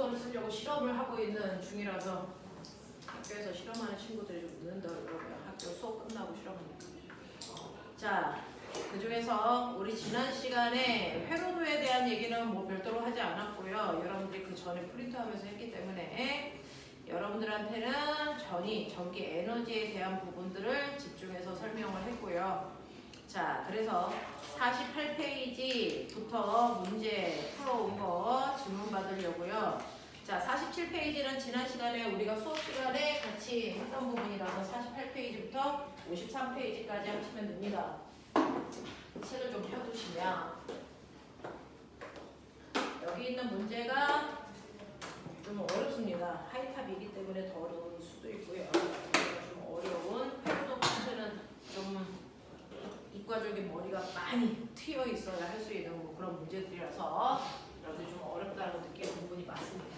수소를 쓰려고 실험을 하고 있는 중이라서 학교에서 실험하는 친구들이 좀 늦는다고요. 학교 수업 끝나고 실험하니까. 자, 그 중에서 우리 지난 시간에 회로도에 대한 얘기는 뭐 별도로 하지 않았고요. 여러분들이 그 전에 프린트하면서 했기 때문에 여러분들한테는 전기 에너지에 대한 부분들을 집중해서 설명을 했고요. 자, 그래서 48페이지부터 문제 풀어온 거 질문 받으려고요. 자, 47페이지는 지난 시간에 우리가 수업 시간에 같이 했던 부분이라서 48페이지부터 53페이지까지 하시면 됩니다. 책을 좀 펴두시면 여기 있는 문제가 좀 어렵습니다. 하이탑이기 때문에 더 어려울 수도 있고요. 좀 어려운 회로도 파트는 좀 이과적인 머리가 많이 트여 있어야 할 수 있는 뭐 그런 문제들이라서 여러분들 좀 어렵다고 느끼는 부분이 많습니다.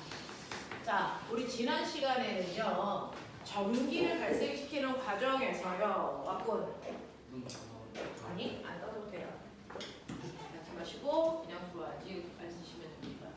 자, 우리 지난 시간에는요, 전기를 발생시키는 과정에서요, 왔군. 아니, 안 떠도 돼요. 하지 마시고 그냥 들어와야지 앉으시면 됩니다.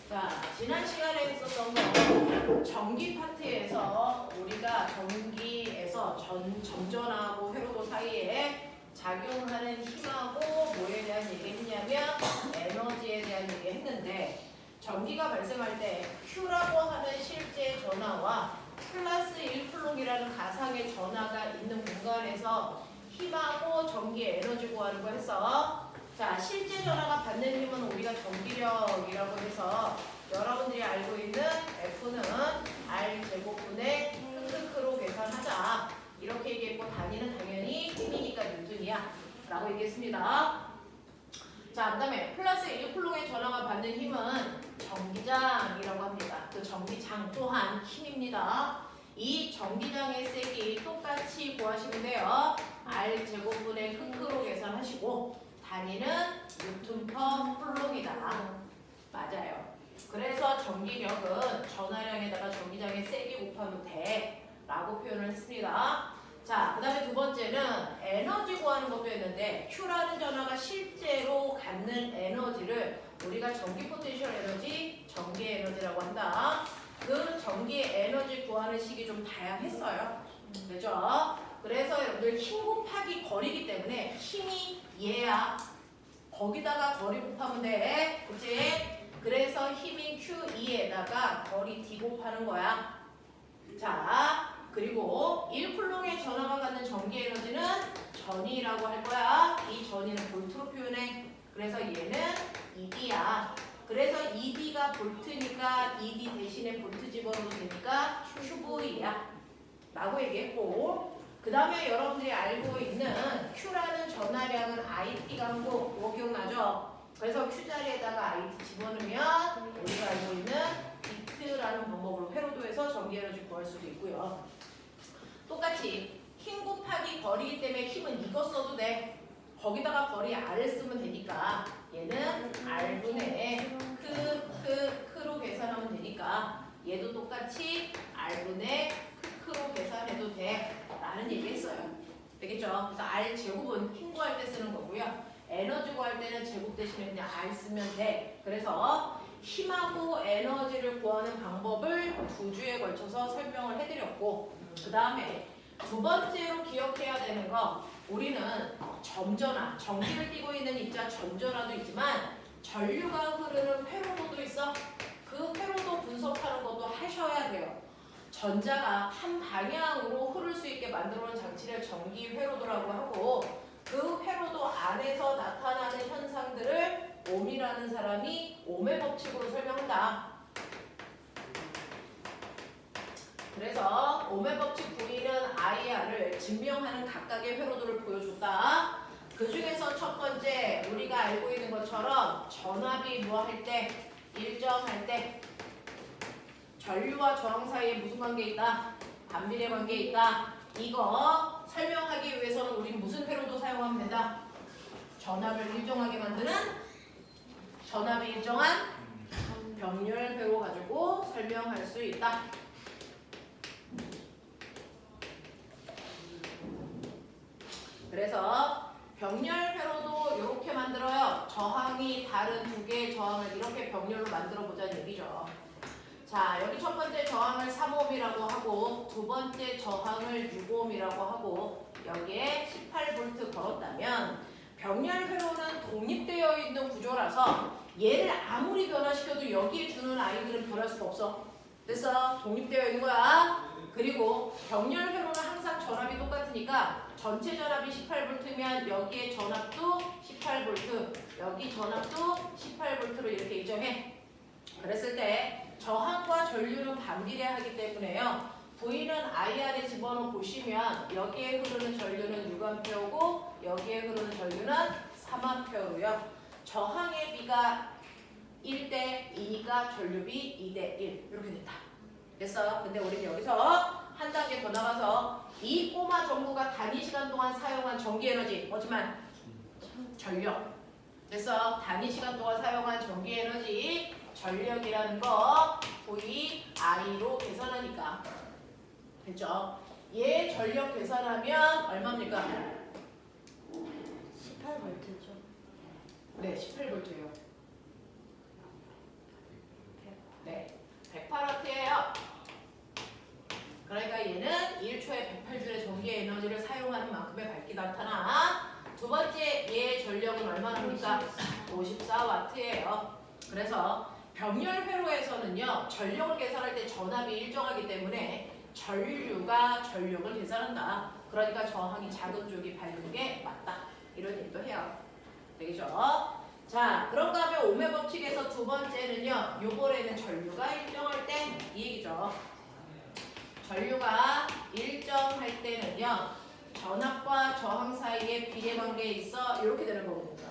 자, 지난 시간에 했었던 거 전기 파트에서 우리가 전기에서 점전하고 회로도 사이에 작용하는 힘하고 뭐에 대한 얘기했냐면 에너지에 대한 얘기했는데 전기가 발생할 때 Q라고 하는 실제 전하와 플러스 1쿨롱이라는 가상의 전하가 있는 공간에서 힘하고 전기 에너지 구하는 거 했어. 자, 실제 전하가 받는 힘은 우리가 전기력이라고 해서 여러분들이 알고 있는 F는 R제곱분의 크크로 계산하자. 이렇게 얘기했고 단위는 당연히 힘이니까 뉴턴이야 라고 얘기했습니다. 자, 그 다음에 플러스 1쿨롱의 전하가 받는 힘은 전기장이라고 합니다. 그 전기장 또한 힘입니다. 이 전기장의 세기 똑같이 구하시면 돼요. R제곱분의 크크로 계산하시고 단위는 뉴턴 퍼 쿨롱이다. 맞아요. 그래서 전기력은 전하량에다가 전기장의 세기 곱하면 돼 라고 표현을 했습니다. 자, 그 다음에 두 번째는 에너지 구하는 것도 했는데 Q라는 전하가 실제로 갖는 에너지를 우리가 전기 포텐셜 에너지, 전기 에너지라고 한다. 그 전기 에너지 구하는 식이 좀 다양했어요. 그죠? 그래서 여러분들 힘 곱하기 거리기 때문에 힘이 얘야. 거기다가 거리 곱하면 돼. 그치? 그래서 힘이 Q2에다가 거리 D 곱하는 거야. 자, 그리고 1쿨롱의 전하가 갖는 전기 에너지는 전위라고 할 거야. 이 전위는 볼트로 표현해. 그래서 얘는 ED야. 그래서 ED가 볼트니까 ED 대신에 볼트 집어넣어도 되니까 QV야 라고 얘기했고, 그 다음에 여러분들이 알고 있는 Q라는 전하량은 IT가 한거 그거 기억나죠? 그래서 Q 자리에다가 IT 집어넣으면 우리가 알고 있는 비트라는 방법으로 회로도에서 전기 에너지 구할 수도 있고요. 똑같이 힘 곱하기 거리이기 때문에 힘은 이거 써도 돼. 거기다가 거리 R을 쓰면 되니까 얘는 R분의 크로 계산하면 되니까 얘도 똑같이 R분의 크로 계산해도 돼 라는 얘기 했어요. 되겠죠? 그래서 R 제곱은 힘 구할 때 쓰는 거고요. 에너지 구할 때는 제곱 대신에 그냥 R 쓰면 돼. 그래서 힘하고 에너지를 구하는 방법을 두 주에 걸쳐서 설명을 해드렸고, 그 다음에 두 번째로 기억해야 되는 거, 우리는 점전화, 전기를 띠고 있는 입자 점전화도 있지만 전류가 흐르는 회로도도 있어. 그 회로도 분석하는 것도 하셔야 돼요. 전자가 한 방향으로 흐를 수 있게 만들어놓은 장치를 전기 회로도라고 하고, 그 회로도 안에서 나타나는 현상들을 옴이라는 사람이 옴의 법칙으로 설명한다. 그래서 옴의 법칙 V는 IR을 증명하는 각각의 회로도를 보여줬다. 그 중에서 첫 번째 우리가 알고 있는 것처럼 전압이 뭐 할 때, 일정할 때 전류와 저항 사이에 무슨 관계 있다? 반비례 관계 있다. 이거 설명하기 위해서는 우린 무슨 회로도 사용하면 된다? 전압을 일정하게 만드는 전압이 일정한 병렬 회로 가지고 설명할 수 있다. 그래서 병렬회로도 이렇게 만들어요. 저항이 다른 두 개의 저항을 이렇게 병렬로 만들어 보자는 얘기죠. 자, 여기 첫 번째 저항을 3옴이라고 하고 두 번째 저항을 6옴이라고 하고 여기에 18V 걸었다면 병렬회로는 독립되어 있는 구조라서 얘를 아무리 변화시켜도 여기에 주는 아이들은 변할 수가 없어. 됐어? 독립되어 있는 거야. 그리고 병렬회로는 항상 전압이 똑같으니까 전체 전압이 18V면 여기에 전압도 18V, 여기 전압도 18V로 이렇게 일정해. 그랬을 때 저항과 전류는 반비례하기 때문에요. V는 IR에 집어넣어 보시면 여기에 흐르는 전류는 6A고 여기에 흐르는 전류는 3A고요. 저항의 비가 1대 2니까 전류비 2대 1 이렇게 됐다. 됐어? 근데 우리는 여기서 한 단계 더 나가서 이 꼬마 전구가 단위 시간 동안 사용한 전기에너지 뭐지만 전력. 됐어? 단위 시간 동안 사용한 전기에너지 전력이라는 거 VI로 계산하니까 됐죠? 얘 전력 계산하면 얼마입니까? 18V죠. 네, 18V예요. 네, 108W예요. 그러니까 얘는 1초에 108J의 전기 에너지를 사용하는 만큼의 밝기 나타나. 두 번째 얘의 전력은 얼마나입니까? 54W예요. 그래서 병렬회로에서는요 전력을 계산할 때 전압이 일정하기 때문에 전류가 전력을 계산한다. 그러니까 저항이 작은 쪽이 밝은 게 맞다. 이런 얘기도 해요. 되겠죠? 자, 그런가 하면 오음의 법칙에서 두 번째는요. 요번에는 전류가 일정할 때 이 얘기죠. 전류가 일정할 때는요. 전압과 저항 사이에 비례관계에 있어 이렇게 되는 거거든요.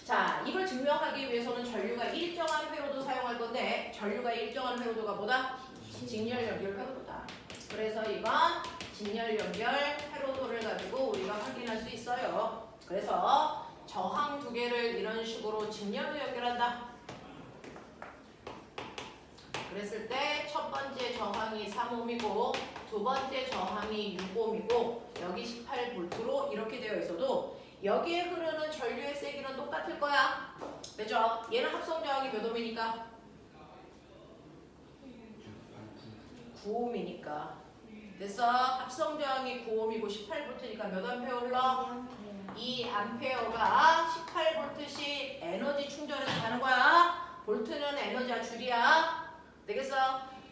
자, 이걸 증명하기 위해서는 전류가 일정한 회로도 사용할 건데 전류가 일정한 회로도가 뭐다? 직렬 연결 회로도다. 그래서 이건 직렬 연결 회로도를 가지고 우리가 확인할 수 있어요. 그래서 저항 두 개를 이런 식으로 직렬로 연결한다. 그랬을 때 첫 번째 저항이 3옴이고 두 번째 저항이 6옴이고 여기 18V로 이렇게 되어 있어도 여기에 흐르는 전류의 세기는 똑같을 거야. 그죠? 얘는 합성 저항이 몇 옴이니까? 9옴이니까. 됐어? 합성 저항이 9옴이고 18V니까 몇 암페어 흘러? 2A가 18V씩 에너지 충전해서 가는 거야. 볼트는 에너지야 줄이야. 되겠어?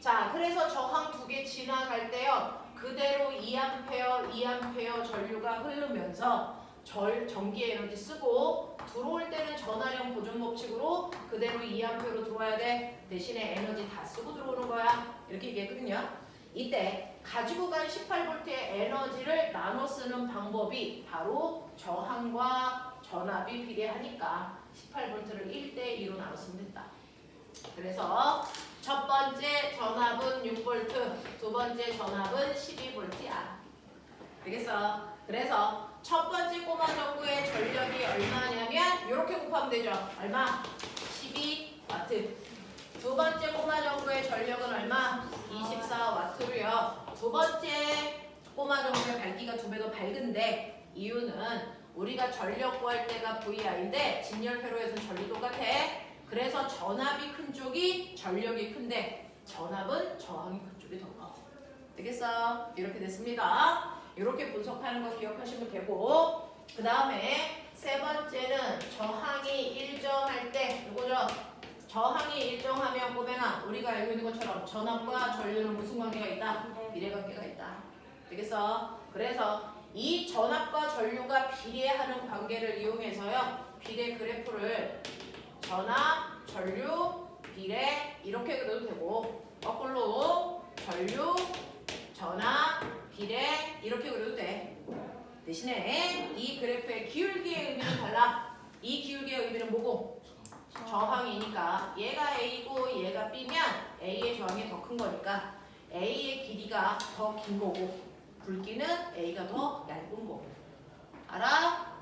자, 그래서 저항 두 개 지나갈 때요. 그대로 2A 전류가 흐르면서 전기 에너지 쓰고 들어올 때는 전하량 보존 법칙으로 그대로 2A로 들어와야 돼. 대신에 에너지 다 쓰고 들어오는 거야. 이렇게 얘기했거든요. 이때 가지고 간 18V의 에너지를 나눠 쓰는 방법이 바로 저항과 전압이 비례하니까 18V를 1대2로 나눠 쓰면 된다. 그래서 첫 번째 전압은 6V, 두 번째 전압은 12V야. 되겠어? 그래서 첫 번째 꼬마 전구의 전력이 얼마냐면 이렇게 곱하면 되죠. 얼마? 12W. 두 번째 꼬마 전구의 전력은 얼마? 24W로요. 두 번째 꼬마 전구의 밝기가 2배 더 밝은데 이유는 우리가 전력 구할 때가 VI인데 직렬회로에서는 전류 똑같아. 그래서 전압이 큰 쪽이 전력이 큰데 전압은 저항이 큰 쪽이 더 커. 되겠어? 이렇게 됐습니다. 이렇게 분석하는 거 기억하시면 되고 그 다음에 세 번째는 저항이 일정할 때 이거죠. 저항이 일정하면 꼬맹아 우리가 알고 있는 것처럼 전압과 전류는 무슨 관계가 있다? 비례관계가 있다. 되겠어? 그래서 이 전압과 전류가 비례하는 관계를 이용해서요. 비례 그래프를 전압, 전류, 비례 이렇게 그려도 되고 거꾸로 전류, 전압, 비례 이렇게 그려도 돼. 대신에 이 그래프의 기울기의 의미는 달라. 이 기울기의 의미는 뭐고? 저항이니까 얘가 A고 얘가 B면 A의 저항이 더 큰 거니까 A의 길이가 더 긴 거고 굵기는 A가 더 얇은 거고. 알아?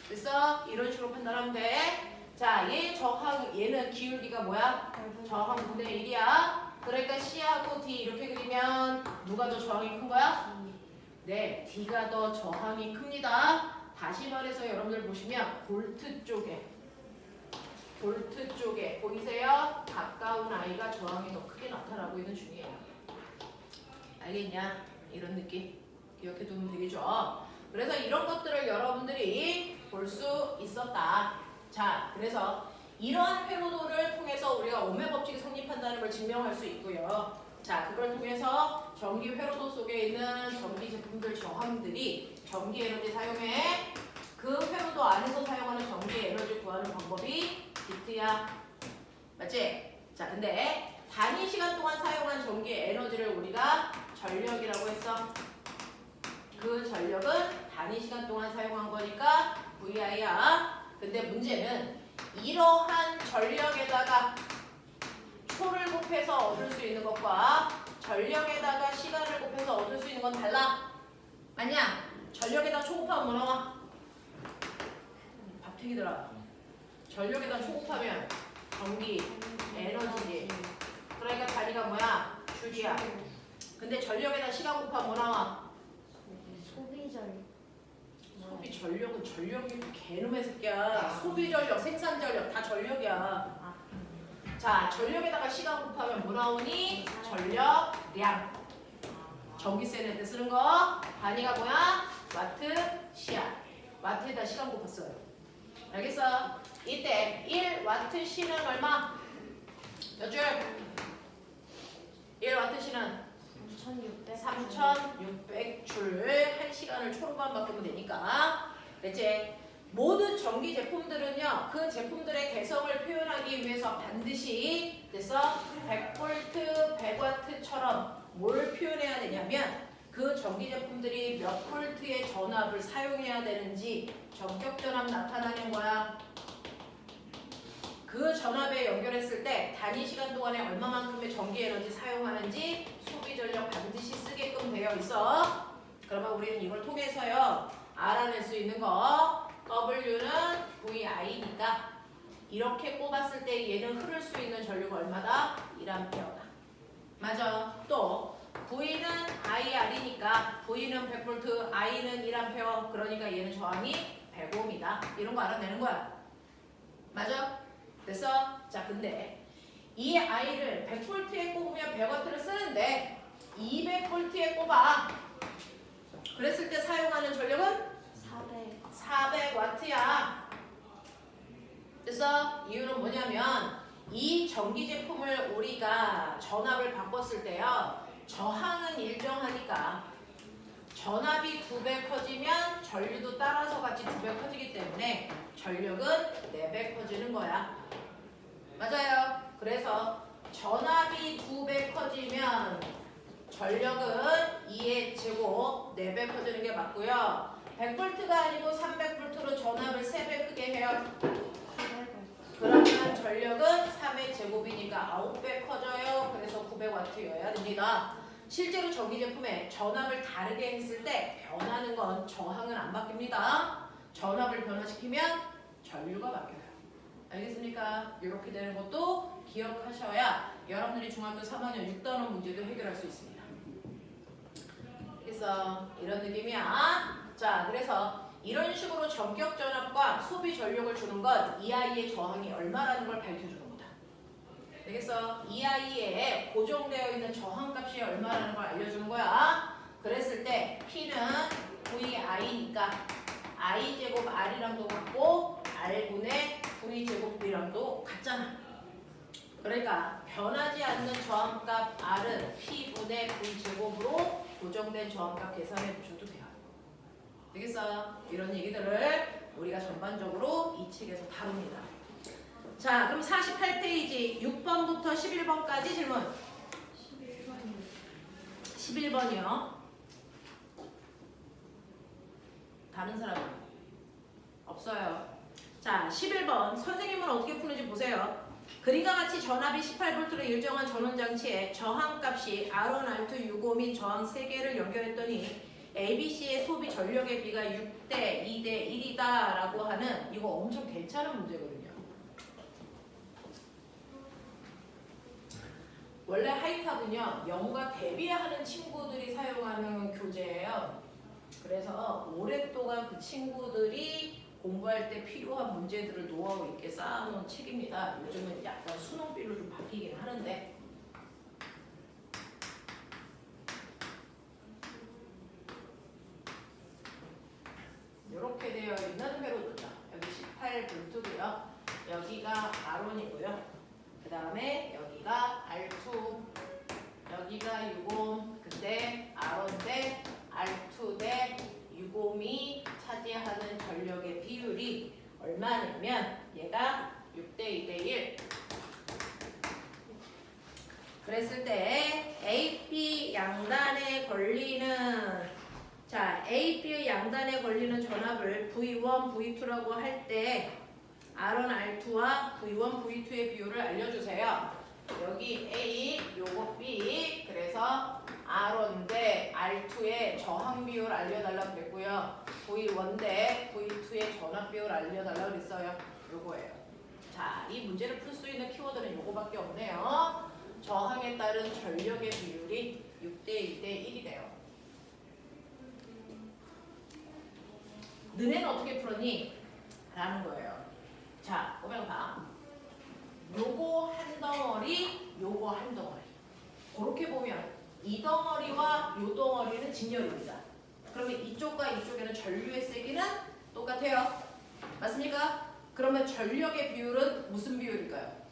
됐어? 이런 식으로 판단하면 돼. 자, 얘 저항, 얘는 기울기가 뭐야? 저항 9대 1이야. 그러니까 C하고 D 이렇게 그리면 누가 더 저항이 큰 거야? 네, D가 더 저항이 큽니다. 다시 말해서 여러분들 보시면 볼트 쪽에 보이세요? 가까운 I가 저항이 더 크게 나타나고 있는 중이에요. 알겠냐? 이런 느낌 기억해 두면 되겠죠? 그래서 이런 것들을 여러분들이 볼 수 있었다. 자, 그래서 이러한 회로도를 통해서 우리가 오메 법칙이 성립한다는 걸 증명할 수 있고요. 자, 그걸 통해서 전기 회로도 속에 있는 전기 제품들 저항들이 전기 에너지 사용해 그 회로도 안에서 사용하는 전기 에너지 구하는 방법이 비트야. 맞지? 자, 근데 단위 시간 동안 사용한 전기 에너지를 우리가 전력이라고 했어. 그 전력은 단위 시간 동안 사용한 거니까 VI야. 근데 문제는 이러한 전력에다가 초를 곱해서 얻을 수 있는 것과 전력에다가 시간을 곱해서 얻을 수 있는 건 달라. 아니야. 전력에다 초 곱하면 뭐 나와? 밥튀기더라. 전력에다 초 곱하면 전기, 에너지지. 그러니까 단위가 뭐야? 줄이야. 근데 전력에다 시간 곱하면 뭐 나와? 소비절. 소비 전력은 전력이 개놈의 새끼야. 소비 전력, 생산 전력 다 전력이야. 자, 전력에다가 시간 곱하면 뭐 나오니? 전력량. 전기세 낼 때 쓰는 거. 단위가 뭐야? 와트, 시야. 와트에다 시간 곱했어요. 알겠어? 이때 1와트 시는 얼마? 몇 줄? 1와트 시는 3600줄 1시간을 초로만 바꾸면 되니까. 됐지? 모든 전기 제품들은요, 그 제품들의 개성을 표현하기 위해서 반드시 됐어? 100V, 100W처럼 뭘 표현해야 되냐면 그 전기 제품들이 몇 볼트의 전압을 사용해야 되는지 전격 전압 나타나는 거야. 그 전압에 연결했을 때 단위 시간 동안에 얼마만큼의 전기 에너지 사용하는지 소비 전력 반드시 쓰게끔 되어 있어. 그러면 우리는 이걸 통해서요 알아낼 수 있는 거. W는 VI니까 이렇게 꼽았을 때 얘는 흐를 수 있는 전류가 얼마다? 1A다. 맞아. 또 V는 IR이니까 V는 100V, I는 1A. 그러니까 얘는 저항이 100ohm이다. 이런 거 알아내는 거야. 맞아? 됐어? 자, 근데 이 I를 100V에 꼽으면 100W를 쓰는데 200V에 꼽아. 그랬을 때 사용하는 전력은 400W야. 그래서 이유는 뭐냐면 이 전기 제품을 우리가 전압을 바꿨을 때요. 저항은 일정하니까 전압이 2배 커지면 전류도 따라서 같이 2배 커지기 때문에 전력은 4배 커지는 거야. 맞아요. 그래서 전압이 2배 커지면 전력은 2의 제곱 4배 커지는 게 맞고요. 100V가 아니고 300V로 전압을 3배 크게 해요. 그러면 전력은 3의 제곱이니까 9배 커져요. 그래서 900W여야 됩니다. 실제로 전기 제품에 전압을 다르게 했을 때 변하는 건 저항은 안 바뀝니다. 전압을 변화시키면 전류가 바뀌어요. 알겠습니까? 이렇게 되는 것도 기억하셔야 여러분들이 중학교 3학년 6단원 문제도 해결할 수 있습니다. 그래서 이런 느낌이야. 자, 그래서 이런 식으로 전격 전압과 소비 전력을 주는 건 이 아이의 저항이 얼마라는 걸 밝혀주는 겁니다. 알겠어? 이 아이에 고정되어 있는 저항값이 얼마라는 걸 알려주는 거야. 그랬을 때 P는 VI니까 I제곱 R이랑도 같고 R분의 V제곱 B랑도 같잖아. 그러니까 변하지 않는 저항값 R은 P분의 V제곱으로 고정된 저항값 계산해 주셔도 돼요. 되겠어? 이런 얘기들을 우리가 전반적으로 이 책에서 다룹니다. 자, 그럼 48페이지 6번부터 11번까지 질문. 11번이요. 다른 사람은? 없어요. 자, 11번. 선생님은 어떻게 푸는지 보세요. 그림과 같이 전압이 18V로 일정한 전원장치에 저항값이 R1, R2, 6호 및 저항 3개를 연결했더니 ABC의 소비 전력의 비가 6대 2대 1이다 라고 하는 이거 엄청 괜찮은 문제거든요. 원래 하이탑은요 0과 대비하는 친구들이 사용하는 교재예요. 그래서 오랫동안 그 친구들이 공부할 때 필요한 문제들을 노하우 있게 쌓아놓은 책입니다. 요즘은 약간 수능비로 좀 바뀌긴 하는데 이렇게 되어 있는 회로도죠. 여기 18V고요. 여기가 R1이고요. 그 다음에 여기가 R2, 여기가 60. 근데 R1 대 R2 대 60이 차지하는 전력의 비율이 얼마냐면 얘가 6대 2대 1. 그랬을 때 AP 양단에 걸리는 AP의 양단에 걸리는 전압을 V1, V2라고 할 때 R1, R2와 V1, V2의 비율을 알려주세요. 여기 A, 요거 B. 그래서 R1 대 R2의 저항 비율 알려달라고 그랬고요. V1 대 V2의 전압 비율 알려달라고 그랬어요. 요거예요. 자, 이 문제를 풀 수 있는 키워드는 요거밖에 없네요. 저항에 따른 전력의 비율이 6대 2대 1이래요. 너네는 어떻게 풀었니? 라는 거예요. 자, 보면 봐. 요거 한 덩어리, 요거 한 덩어리. 그렇게 보면 이 덩어리와 요 덩어리는 직렬입니다. 그러면 이쪽과 이쪽에는 전류의 세기는 똑같아요. 맞습니까? 그러면 전력의 비율은 무슨 비율일까요?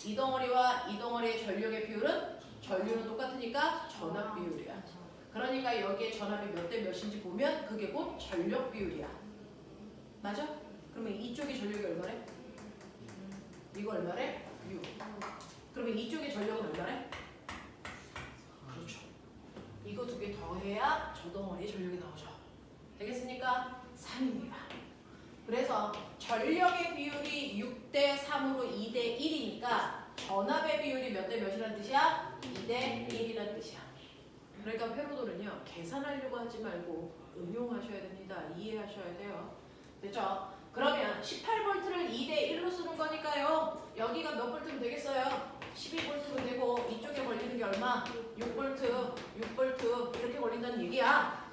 이 덩어리와 이 덩어리의 전력의 비율은 전류는 똑같으니까 전압 비율이야. 그러니까 여기에 전압이 몇 대 몇인지 보면 그게 곧 전력 비율이야. 맞아? 그러면 이쪽의 전력이 얼마래? 이거 얼마래? 6. 그러면 이쪽의 전력은 얼마래? 그렇죠. 이거 두 개 더해야 저 덩어리의 전력이 나오죠. 되겠습니까? 3입니다. 그래서 전력의 비율이 6대 3으로 2대 1이니까 전압의 비율이 몇 대 몇이라는 뜻이야? 2대 1이라는 뜻이야. 그러니까 회로도는요, 계산하려고 하지 말고 응용하셔야 됩니다. 이해하셔야 돼요. 됐죠? 그러면 18V를 2대 1로 쓰는 거니까요. 여기가 몇 볼트면 되겠어요? 12V면 되고 이쪽에 걸리는 게 얼마? 6V, 6V 이렇게 걸린다는 얘기야.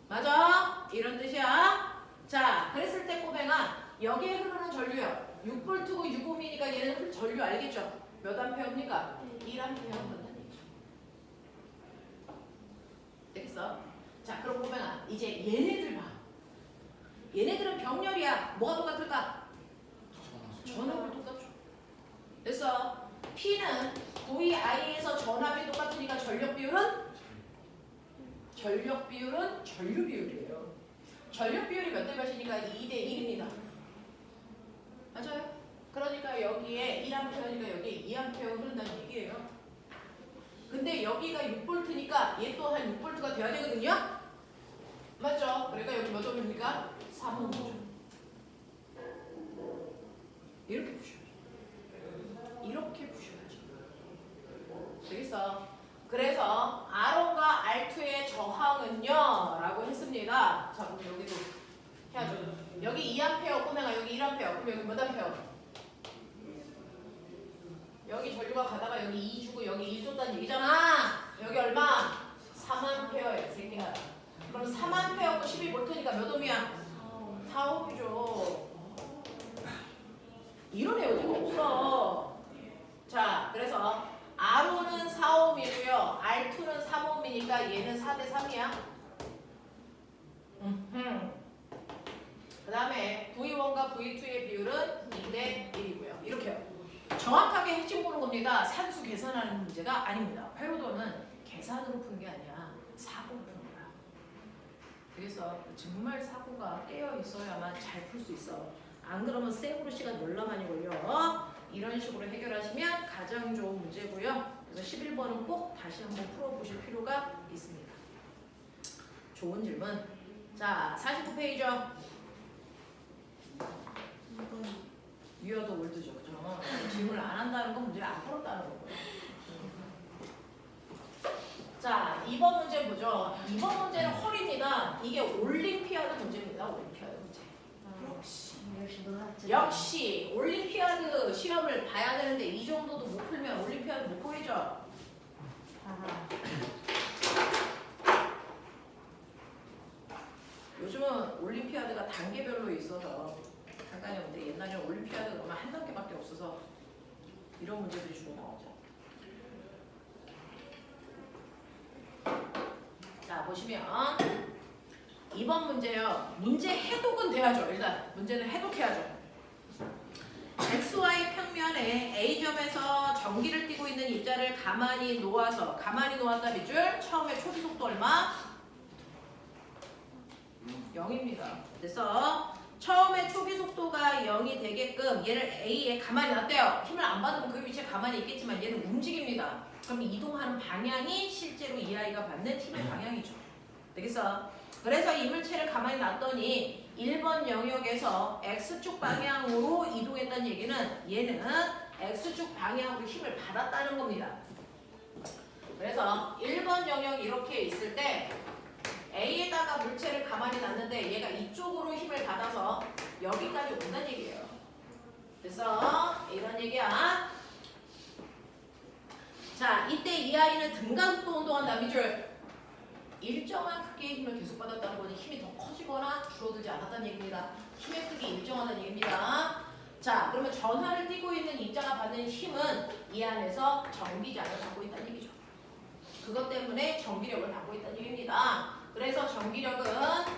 맞아? 이런 뜻이야. 자, 그랬을 때 꼬맹아, 여기에 흐르는 전류요. 6V고 6ohm이니까 얘는 전류 알겠죠? 몇 암페어입니까? 1암페어 한다는 얘기죠. 되겠어? 자, 그럼 보면 이제 얘네들 봐. 얘네들은 병렬이야. 뭐가 똑같을까? 전압이 똑같죠. 됐어? P는 VI에서 전압이 똑같으니까 전력 비율은 전류 비율이에요. 전력 비율이 몇 대 몇이니까 2대 1입니다. 맞아요? 그러니까 여기에 1A니까 여기에 2A 흐른다는 얘기예요. 근데 여기가 6V니까 얘 또한 6V가 돼야 되거든요? 맞죠? 그러니까 여기 몇 ohm입니까? 3ohm죠. 이렇게 푸셔야죠. 이렇게 푸셔야죠. 되겠어? 그래서 R1과 R2의 저항은요? 라고 했습니다. 자, 그럼 여기도 해야죠. 여기 2A 꼬맹아 여기 1A. 그럼 여기 몇 A? 여기 전류가 가다가 여기 2 주고 여기 1 줬다는 얘기잖아. 여기 얼마? 3A야, 새끼야. 그럼 3A고 12V니까 몇 ohm이야? 4ohm이죠. 이런 애가 없어. 자, 그래서 R1은 4ohm이고요. R2는 3ohm이니까 얘는 4대 3이야. 그 다음에 V1과 V2의 비율은 2대 1이고요. 이렇게요. 정확하게 핵심 보는 겁니다. 산수 계산하는 문제가 아닙니다. 회로도는 계산으로 푸는 게 아니야. 사고로 푸는 거야. 그래서 정말 사고가 깨어 있어야만 잘 풀 수 있어. 안 그러면 쌩으로 시간 놀라 많이 걸려. 이런 식으로 해결하시면 가장 좋은 문제고요. 그래서 11번은 꼭 다시 한번 풀어보실 필요가 있습니다. 좋은 질문. 자, 49페이지요. 위어도 올드죠. 그죠? 질문을 안 한다는 건 문제를 안 풀었다는 거고요. 자, 2번 문제 보죠. 2번 문제는 헐입니다. 이게 올림피아드 문제입니다. 올림피아드 문제. 역시 올림피아드 시험을 봐야 되는데 이 정도도 못 풀면 올림피아드 못 보이죠? 요즘은 올림피아드가 단계별로 있어서 상관이 없는데 옛날에는 올림피아드 그러면 한 단계밖에 없어서 이런 문제들이 주로 나오죠. 자, 보시면 2번 문제요. 문제 해독은 돼야죠. 일단 문제는 해독해야죠. XY 평면에 A점에서 전기를 띠고 있는 입자를 가만히 놓았다 밑줄. 처음에 초기 속도 얼마? 0입니다. 그래서 처음에 초기 속도가 0이 되게끔 얘를 A에 가만히 놨대요. 힘을 안 받으면 그 위치에 가만히 있겠지만 얘는 움직입니다. 그럼 이동하는 방향이 실제로 이 아이가 받는 힘의 방향이죠. 되겠어? 그래서 이물체를 가만히 놨더니 1번 영역에서 X축 방향으로 이동했다는 얘기는 얘는 X축 방향으로 힘을 받았다는 겁니다. 그래서 1번 영역이 이렇게 있을 때 A에다가 물체를 가만히 놨는데 얘가 이쪽으로 힘을 받아서 여기까지 온다는 얘기예요. 그래서 이런 얘기야. 자, 이때 이 아이는 등간속도 운동한다. 밑줄. 일정한 크기의 힘을 계속 받았다는 거니 힘이 더 커지거나 줄어들지 않았다는 얘기입니다. 힘의 크기 일정하다는 얘기입니다. 자, 그러면 전하를 띠고 있는 입자가 받는 힘은 이 안에서 전기장을 받고 있다는 얘기죠. 그것 때문에 전기력을 받고 있다는 얘기입니다. 그래서 전기력은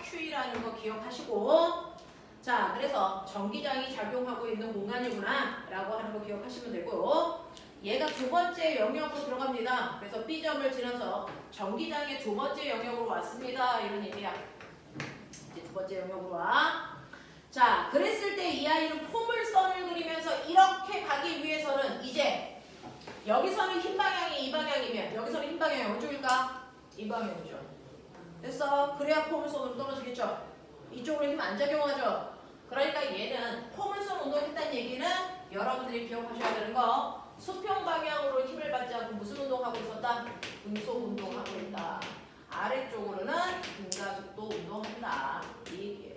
Q라는 거 기억하시고, 자, 그래서 전기장이 작용하고 있는 공간이구나 라고 하는 거 기억하시면 되고, 얘가 두 번째 영역으로 들어갑니다. 그래서 B점을 지나서 전기장의 두 번째 영역으로 왔습니다. 이런 얘기야. 이제 두 번째 영역으로 와. 자, 그랬을 때 이 아이는 포물선을 그리면서 이렇게 가기 위해서는 이제 여기서는 흰 방향이 이 방향이면 여기서는 흰 방향이 어쪽일까? 이 방향이죠. 됐어. 그래야 포물선으로 떨어지겠죠. 이쪽으로 힘 안 작용하죠. 그러니까 얘는 포물선 운동했다는 얘기는 여러분들이 기억하셔야 되는 거, 수평 방향으로 힘을 받지 않고 무슨 운동하고 있었다? 등속 운동하고 있다. 아래쪽으로는 등가속도 운동한다. 이 얘기예요.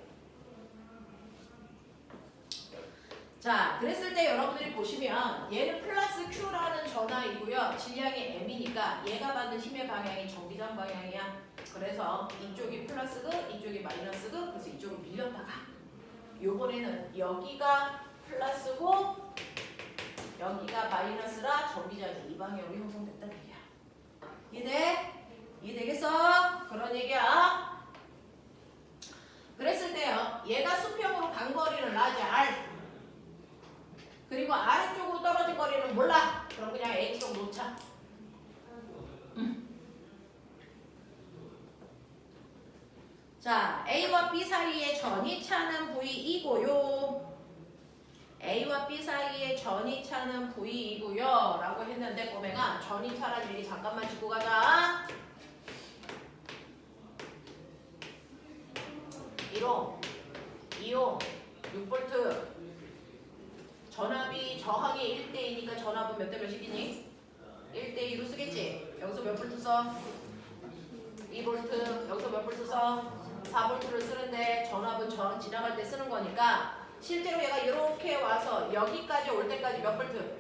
자, 그랬을 때 여러분들이 보시면 얘는 플러스 Q라는 전하이고요. 질량이 M이니까 얘가 받는 힘의 방향이 전기장 방향이야. 그래서 이쪽이 플러스고 이쪽이 마이너스고 그래서 이쪽으로 밀렸다가 요번에는 여기가 플러스고 여기가 마이너스라 전기장이 이 방향으로 형성됐다는 얘기야. 이해돼? 이해되겠어? 그런 얘기야. 그랬을 때요. 얘가 수평으로 간 거리는 라지 R. 그리고 아래쪽으로 떨어진 거리는 몰라. 그럼 그냥 H쪽 놓자. 자, A와 B 사이의 전이차는 V2고요. A와 B 사이의 전이차는 V이고요. 라고 했는데 꼬맹아 전이차라는 얘기 잠깐만 짚고 가자. 1호, 2호, 6V 전압이 저항이 1대2니까 전압은 몇 대 몇이니? 1대2로 쓰겠지? 여기서 몇 볼트 써? 2V. 여기서 몇 볼트 써? 4V를 쓰는데 전압은 저항 지나갈 때 쓰는 거니까 실제로 얘가 이렇게 와서 여기까지 올 때까지 몇 볼트?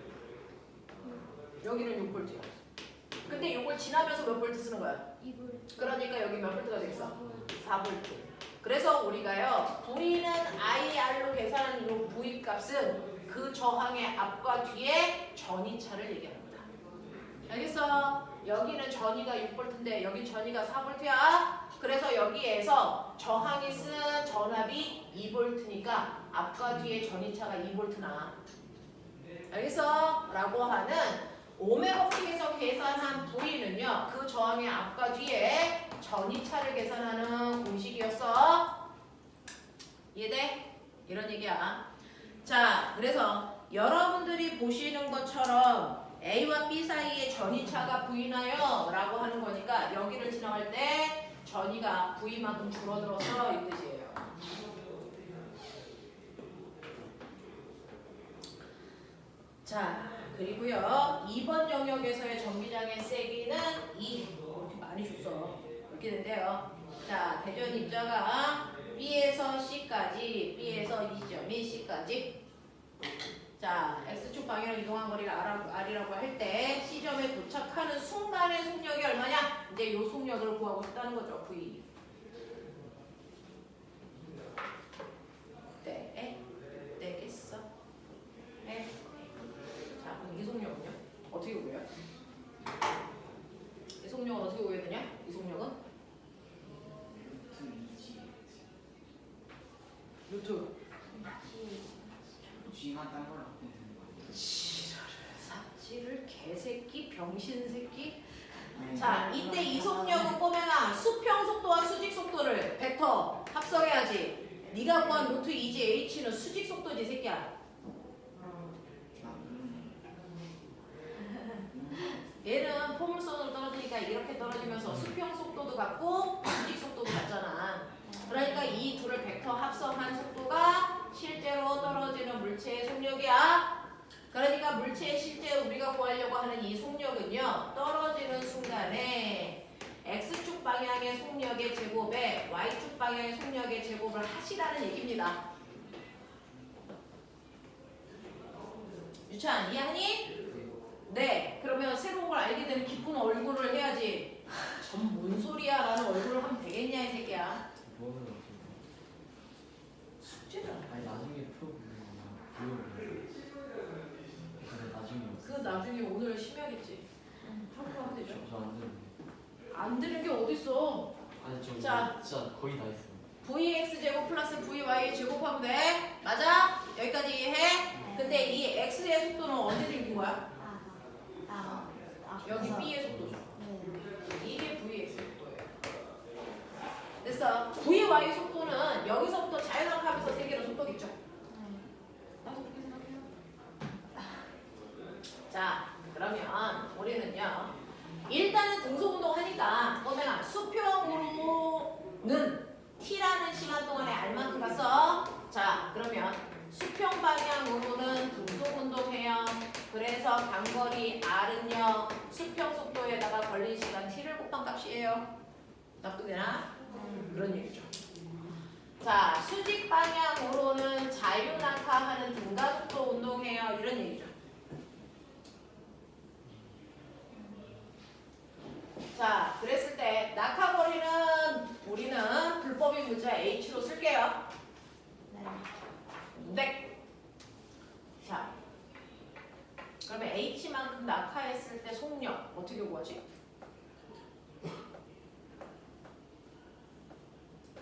여기는 6볼트야. 근데 이걸 지나면서 몇 볼트 쓰는 거야? 2V. 그러니까 여기 몇 볼트가 되겠어? 4볼트. 그래서 우리가요, V는 IR로 계산한 이 V 값은 그 저항의 앞과 뒤에 전이차를 얘기하는 거다. 알겠어? 여기는 전이가 6볼트인데 여기 전이가 4볼트야. 그래서 여기에서 저항이 쓴 전압이 2볼트니까 앞과 뒤에 전이차가 2볼트나. 알겠어? 라고 하는 오메가틱에서 계산한 V는요, 그 저항의 앞과 뒤에 전이차를 계산하는 공식이었어. 이해돼? 이런 얘기야. 자, 그래서 여러분들이 보시는 것처럼 A와 B 사이에 전이차가 V나요? 라고 하는 거니까 여기를 지나갈 때 전이가 V만큼 줄어들어서 이 뜻이에요. 자, 그리고요 2번 영역에서의 전기장의 세기는 2. 이렇게 많이 줬어. 이렇게 된대요. 자, 대전 입자가 B에서 C까지, B에서 이 지점이 C까지. 자, X축 방향으로 이동한 거리가 R이라고 할 때 C점에 도착하는 순간의 속력이 얼마냐? 이제 요 속력을 구하고 싶다는 거죠. V. 루트. G만 딴 거랑 되는 거 아니에요? 삽질을 개새끼 병신 새끼. 네. 자, 이때 이 속력은 꼬맹아 수평 속도와 수직 속도를 벡터 합성해야지. 네가 구한 루트 2지 h는 수직 속도지 새끼야. 얘는 포물선으로 떨어지니까 이렇게 떨어지면서 수평 속도도 같고 수직 속도도 같잖아. 그러니까 이 둘을 벡터 합성한 속도가 실제로 떨어지는 물체의 속력이야. 그러니까 물체의 실제 우리가 구하려고 하는 이 속력은요, 떨어지는 순간에 x축 방향의 속력의 제곱에 y축 방향의 속력의 제곱을 하시라는 얘기입니다. 유찬 이해하니? 네. 그러면 새로운 걸 알게 되는 기쁜 얼굴을 해야지. 전 뭔 소리야 라는 얼굴을 하면 되겠냐 이 새끼야. 뭐는 어떻게 숙제를 아니 나중에 풀어보면 근데 나중에 그 나중에 오늘 심해야겠지. 하고 하면 되죠. 저안 되는데 안 되는 게 어딨어. 아니 저 자. 진짜 거의 다 했어요. vx제곱 플러스 vy 제곱하면 돼. 맞아? 여기까지 이해해? 근데 이 x의 속도는 언제 생긴 거야? 여기 b의 속도죠. 이게 vx 속도예요. 됐어. vy 속도는 여기서부터 자연학하면서 세계는 속도겠죠. 나도 그렇게 생각해요. 자, 그러면 우리는요. 일단은 등속운동 하니까 꼬맹아 수평으로는 t라는 시간 동안에 R만큼 갔어. 자, 그러면 수평 방향으로는 등속운동해요. 그래서 단거리 R은요. 수평 속도에다가 걸린 시간 t를 곱한 값이에요. 납득되나? 그런 얘기죠. 자, 수직 방향으로는 자유낙하하는 등가속도 운동해요. 이런 얘기죠. 자, 그랬을 때 낙하거리는 우리는 불법인 문자 h로 쓸게요. 네. 자, 그러면 h만큼 낙하했을 때 속력 어떻게 구하지?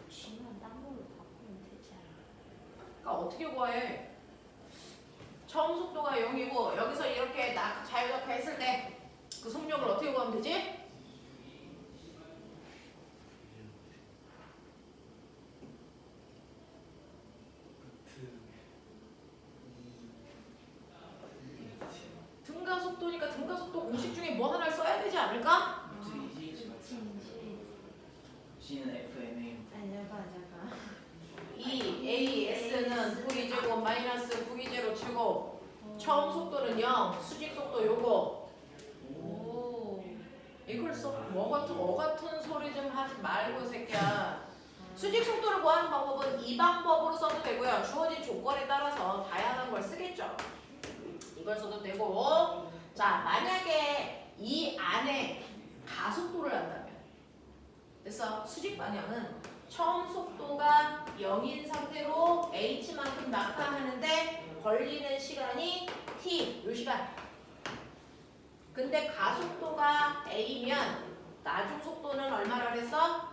G만 딴 걸로 바꾸면 되지 않아? 그러니까 어떻게 구해? 처음 속도가 0이고 여기서 이렇게 자유낙하했을 때 그 속력을 어떻게 구하면 되지? 등가속도니까 등가속도 공식 중에 뭐 하나를 써야 되지 않을까? G는 FMA. 잠깐. 이 AS는 V제곱 마이너스 V0 제곱 처음 속도는 0 수직 속도 요거 오. 이걸 써 뭐 같은 소리 좀 하지 말고 새끼야. 수직 속도를 구하는 방법은 이 방법으로 써도 되고요. 주어진 조건에 따라서 다양한 걸 쓰겠죠. 이걸 써도 되고 자 만약에 이 안에 가속도를 한다면 그래서 수직 방향은 처음 속도가 0인 상태로 h만큼 낙하하는데 걸리는 시간이 t 요 시간. 근데 가속도가 a면 나중 속도는 얼마라 그랬어?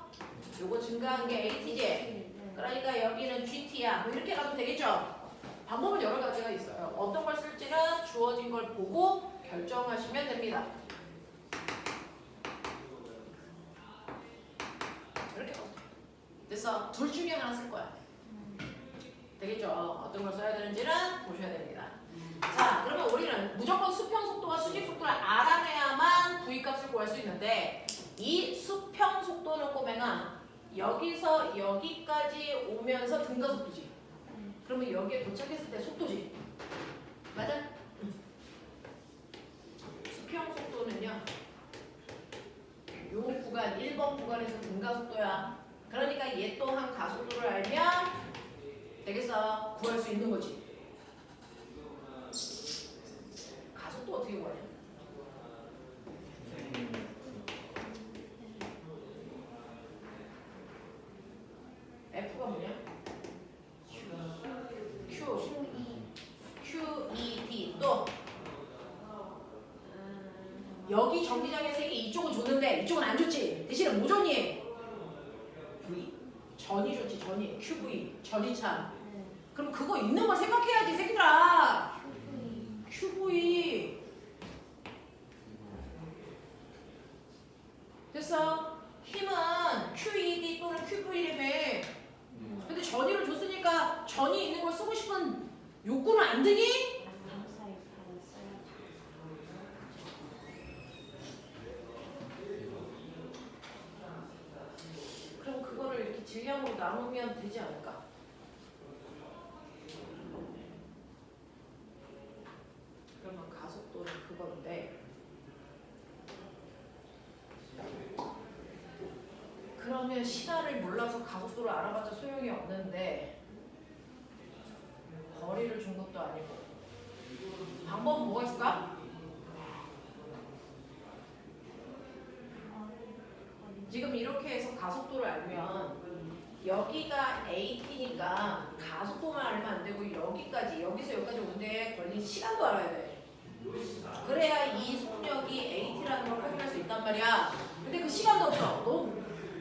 요거 증가한 게 at지. 그러니까 여기는 gt야. 뭐 이렇게 가도 되겠죠? 방법은 여러 가지가 있어요. 어떤 걸 쓸지는 주어진 걸 보고 결정하시면 됩니다. 이렇게 됐어. 둘 중에 하나 쓸 거야. 되겠죠? 어떤 걸 써야 되는지는 보셔야 됩니다. 자, 그러면 우리는 무조건 수평 속도와 수직 속도를 알아내야만 v 값을 구할 수 있는데 이 수평 속도는 꼬맹아 여기서 여기까지 오면서 등가속도지. 그러면 여기에 도착했을 때 속도지. 맞아? 수평 속도는요. 요 구간 1번 구간에서 등가속도야. 그러니까 얘 또한 가속도를 알면 되겠어. 구할 수 있는 거지. 가속도 어떻게 구하냐? F가 뭐냐? QED 또 여기 전기장의 세계 이쪽은 줬는데 이쪽은 안 줬지. 대신에 뭐 줬니? V. 전이 좋지. 전이 QV 전이차 그럼 그거 있는 걸 생각해야지 새끼들아. QV 됐어? 힘은 QED 또는 QV라며. 근데 전위를 줬으니까 전위 있는 걸 쓰고 싶은 욕구는 안 드니? 감사히 받았어요. 그럼 그거를 이렇게 질량으로 나누면 되지 않을까? 그러면 가속도는 그건데 그러면 시간을 몰라서 가속도를 알아봤자 소용이 없는데 거리를 준 것도 아니고 방법은 뭐가 있을까? 지금 이렇게 해서 가속도를 알면 여기가 AT니까 가속도만 알면 안 되고 여기까지 여기서 여기까지 오는데 걸린 시간도 알아야 돼. 그래야 이 속력이 AT라는 걸 확인할 수 있단 말이야. 근데 그 시간도 없어.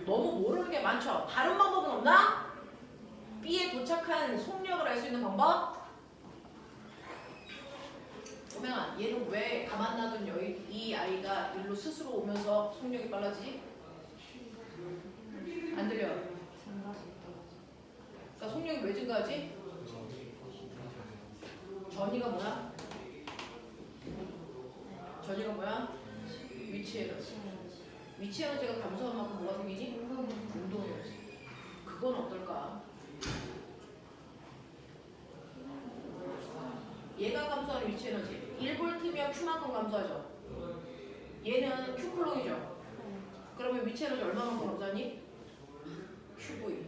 너무 모르는 게 많죠. 다른 방법은 없나? B에 도착한 속력을 알 수 있는 방법? 오명아, 얘는 왜 가만 놔둔 이 아이가 일로 스스로 오면서 속력이 빨라지지? 안 들려. 그러니까 속력이 왜 증가하지? 전이가 뭐야? 전이가 뭐야? 위치 에너지. 위치 에너지가 감소한 만큼 뭐가 생기니? 운동 에너지. 그건 어떨까? 얘가 감소하는 위치 에너지 1V면 Q만큼 감소하죠. 얘는 Q쿨롱이죠. 그러면 위치 에너지 얼마만큼 감소하니? QV.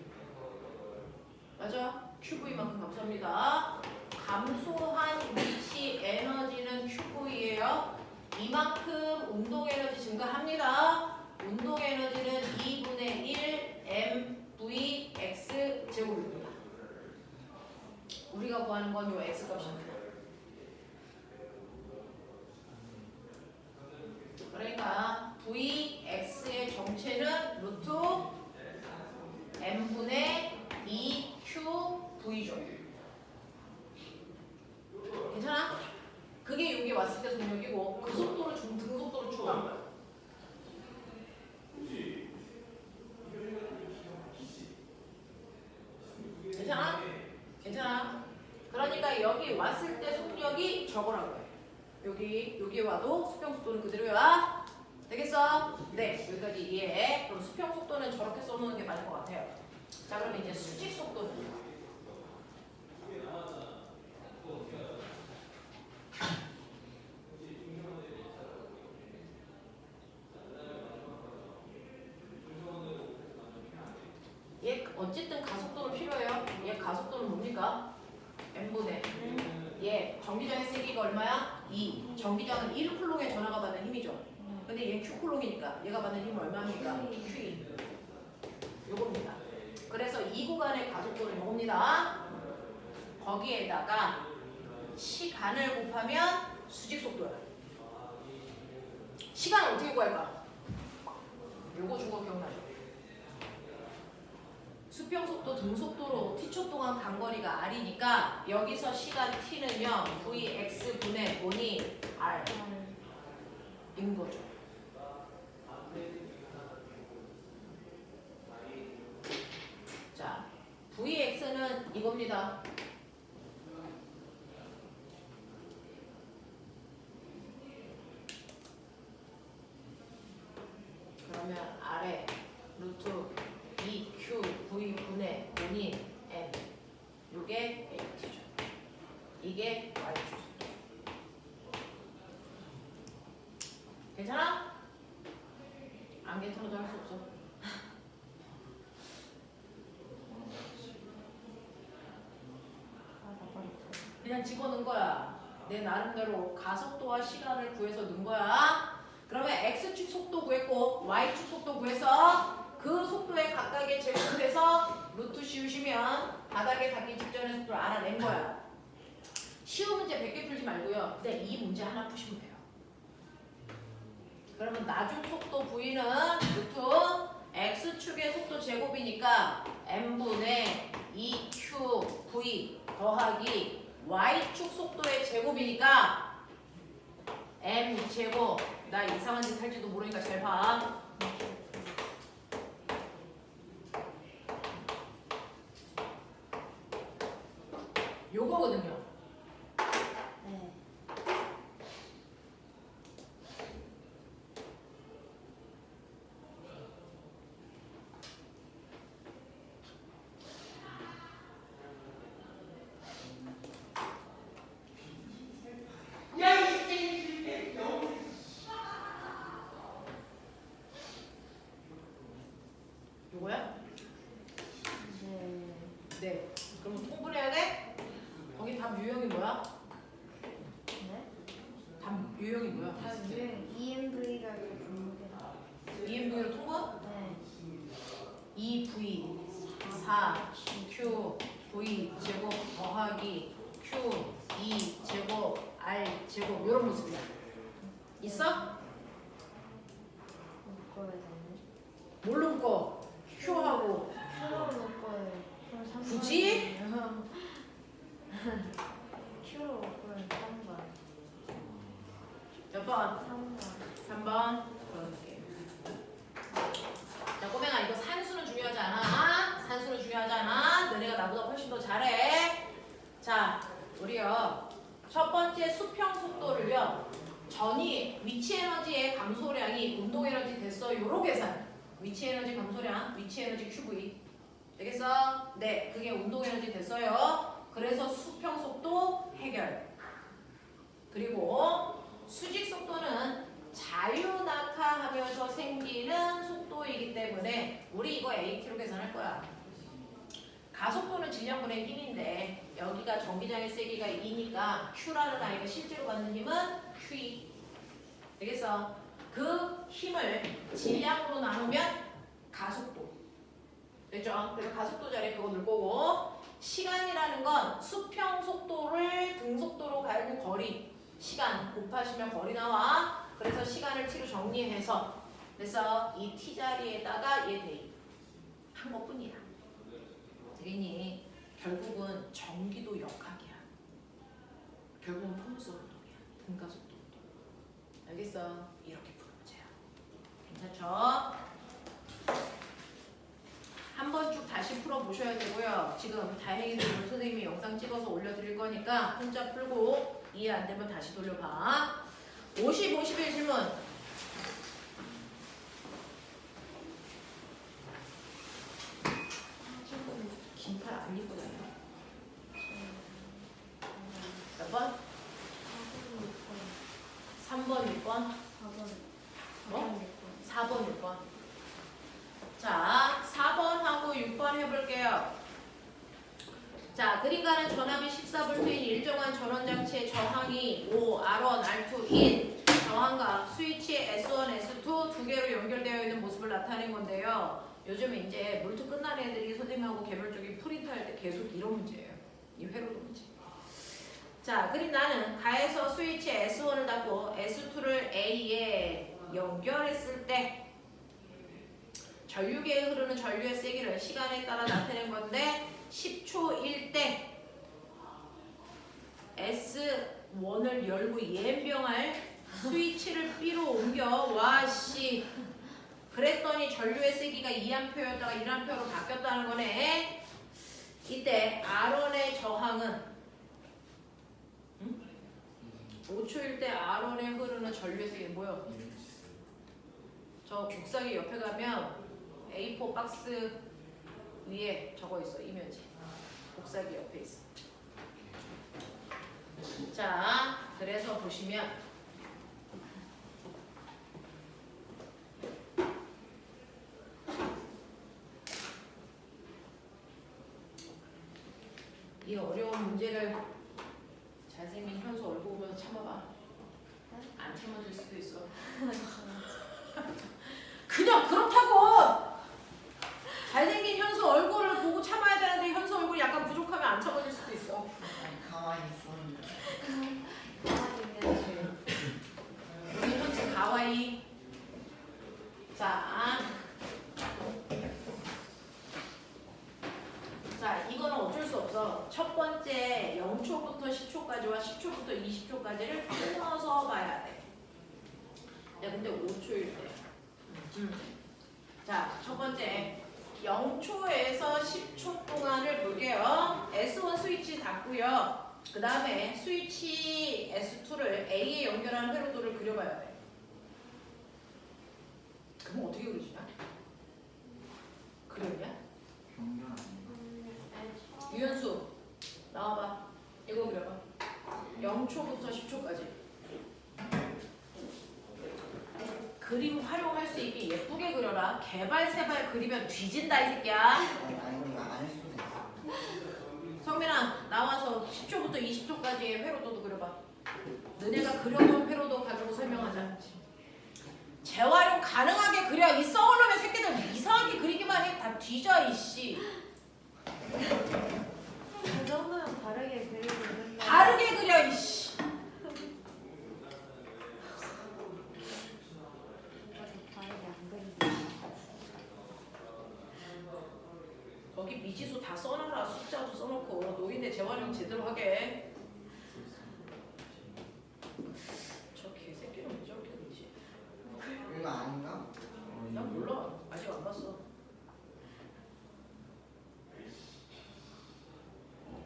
맞아? QV만큼 감소합니다. 감소한 위치 에너지는 QV예요. 이만큼 운동 에너지 증가합니다. 운동 에너지는 2분의 1 MVX 제곱입니다. 우리가 구하는 건 요 X 값입니다. 그러니까 VX의 정체는 루트 M분의 2QV죠. 괜찮아? 그게 여기 왔을 때 속력이고 그 속도를 준 등속도를 추가한 거야. 괜찮아? 괜찮아? 그러니까 여기 왔을 때 속력이 저거라고요. 여기 와도 수평 속도는 그대로야. 되겠어? 네, 여기까지 이해. 그럼 수평 속도는 저렇게 써놓는 게 맞을 것 같아요. 자, 그럼 이제 수직 속도는 얘 어쨌든 가속도는 필요해요. 얘 가속도는 뭡니까? M분의 얘 전기장의 세기가 얼마야? 2. 전기장은 1쿨롱의 전하가 받는 힘이죠. 근데 얘 Q쿨롱이니까 얘가 받는 힘은 얼마입니까? Q2. 요겁니다. 그래서 이 구간의 가속도는 요겁니다. 거기에다가 시간을 곱하면 수직 속도야. 시간을 어떻게 구할까? 요거 준 거 기억나죠? 수평 속도 등속도로 t초 동안 간 거리가 r이니까 여기서 시간 t는요 vx 분의 본이 r인 거죠. 자, vx는 이겁니다. 그러면 아래 루트 2qv 분의 본인 n 요게 at죠. 이게 y축 속도. 괜찮아? 안 괜찮아도 할 수 없어. 그냥 집어넣은 거야. 내 나름대로 가속도와 시간을 구해서 넣은 거야. 그러면 x축 속도 구했고 y축 속도 구해서 그 속도에 각각의 제곱해서 루트 씌우시면 바닥에 닿기 직전의 속도를 알아낸 거야. 쉬운 문제 100개 풀지 말고요. 근데 이 문제 하나 푸시면 돼요. 그러면 나중 속도 v는 루트 x축의 속도 제곱이니까 m분의 2qv 더하기 y축 속도의 제곱이니까 m 제곱. 나 이상한 짓 할지도 모르니까 잘 봐. 요거거든요. 네. 요거야? 네. 네. 그럼 통분해야 돼? 거기 답 유형이 뭐야? 네? 답 유형이 뭐야? 아, 유행 EMV가 그 분모가. EMV로 통분? 네. 2V 4 Q V 제곱 더하기 Q 2 제곱 R 제곱 이런 모습이야. 있어? 묶어야 되네. 뭘로 묶어? Q하고 Q로 묶어요. 그럼 3번. 굳이? Q로 묶으면 3번. 몇 번? 3번. 3번. 그럴게. 자, 꼬맹아 이거 산수는 중요하지 않아? 산수는 중요하지 않아? 너네가 나보다 훨씬 더 잘해. 자, 우리요. 첫 번째 수평 속도를요. 전이 위치 에너지의 감소량이 운동 에너지 됐어. 요로 계산. 위치 에너지 감소량, 위치 에너지 QV. 되겠어? 네, 그게 운동 에너지 됐어요. 그래서 수평 속도 해결. 그리고 수직 속도는 자유 낙하하면서 생기는 속도이기 때문에 우리 이거 AT로 계산할 거야. 가속도는 질량분의 힘인데 여기가 전기장의 세기가 2니까 Q라는 아이가 실제로 받는 힘은 Q2. 되겠어? 그 힘을 질량으로 나누면 가속도. 됐죠? 그래서 가속도 자리에 그거 넣을 거고 시간이라는 건 수평 속도를 등속도로 가는 거리 시간 곱하시면 거리 나와. 그래서 시간을 t로 정리해서 그래서 이 t 자리에다가 얘 대입한 것뿐이야. 되겠니? 결국은 전기도 역학이야. 결국은 포물선 운동이야. 등가속도 운동. 알겠어? 이렇게 푸는 문제야. 괜찮죠? 한 번 쭉 다시 풀어보셔야 되고요. 지금 다행히도 오늘 선생님이 영상 찍어서 올려드릴 거니까 혼자 풀고 이해 안 되면 다시 돌려봐. 50, 51 질문. 긴팔 안 입고 다녀. 몇 번? 3번, 6번? 4번, 6번. 자, 4번하고 6번 해볼게요. 자, 그러니까는 전압이 14V인 일정한 전원장치의 저항이 5, R1, R2인 저항과 스위치 S1, S2 두 개로 연결되어 있는 모습을 나타낸 건데요. 요즘에 이제 몰트 끝난 애들이 선생님하고 개별적인 프린트 할 때 계속 이런 문제예요. 이 회로도 문제. 자, 그럼 나는 가에서 스위치 S1을 닫고 S2를 A에 연결했을 때 전류계에 흐르는 전류의 세기를 시간에 따라 나타낸 건데 10초일 때 S1을 열고 예병할 스위치를 B로 옮겨. 와씨 그랬더니 전류의 세기가 2A였다가 1A로 바뀌었다는 거네. 이때 R1의 저항은 5초일 때 R1에 흐르는 전류의 세기 뭐요? 저 복사기 옆에 가면 A4 박스 위에 적어 있어. 이면지 복사기 옆에 있어. 자, 그래서 보시면 이 어려운 문제를 잘생긴 현수 얼굴 보면서 참아봐. 안 참아줄 수도 있어. 그냥 그렇다고 잘생긴 현수 얼굴을 보고 참아야 되는데 현수 얼굴이 약간 부족하면 안 참아줄 수도 있어. 가만히 있었는데. 우리 현수 가와이. 자, 이거는 어쩔 수 없어. 그래서 첫 번째 0초부터 10초까지와 10초부터 20초까지를 끊어서 봐야 돼. 야 근데 5초일 때. 자, 첫 번째 0초에서 10초 동안을 볼게요. S1 스위치 닫고요. 그 다음에 스위치 S2를 A에 연결하는 회로도를 그려봐야 돼. 그럼 어떻게 그리시나? 그렸냐? 경련 아닌가? 유연수 나와봐. 이거 그려봐. 0초부터 10초까지. 그림 활용할 수 있게 예쁘게 그려라. 개발세발 그리면 뒤진다 이 새끼야. 아니 이거 안 할 수도 있어. 성민아 나와서 10초부터 20초까지의 회로도도 그려봐. 너네가 그려본 회로도 가지고 설명하자. 재활용 가능하게 그려. 이 썩을놈의 새끼들 이상하게 그리기만 해. 다 뒤져 이씨. 그 정도면 바르게 그리고 된다. 바르게 그려 이씨. 바르게 안 그리고. 거기 미지수 다 써놔라. 숫자도 써놓고 노인네 재활용 제대로 하게. 저 개새끼는 왜 저렇게 그리지? 이거 아닌가? 난 몰라. 아직 안 봤어.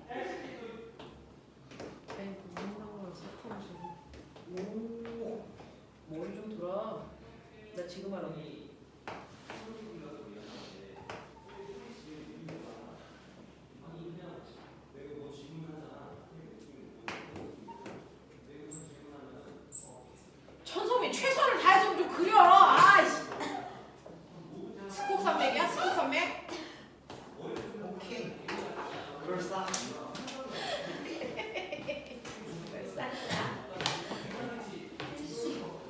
아니 그 운동으로 스포를 오, 머리 좀 돌아. 나 지금 하라고. 천성이 최선을 다해서 좀 그려. 아이씨. 스콕 산맥이야? 스콕 산맥? 오케이. 그럴싸.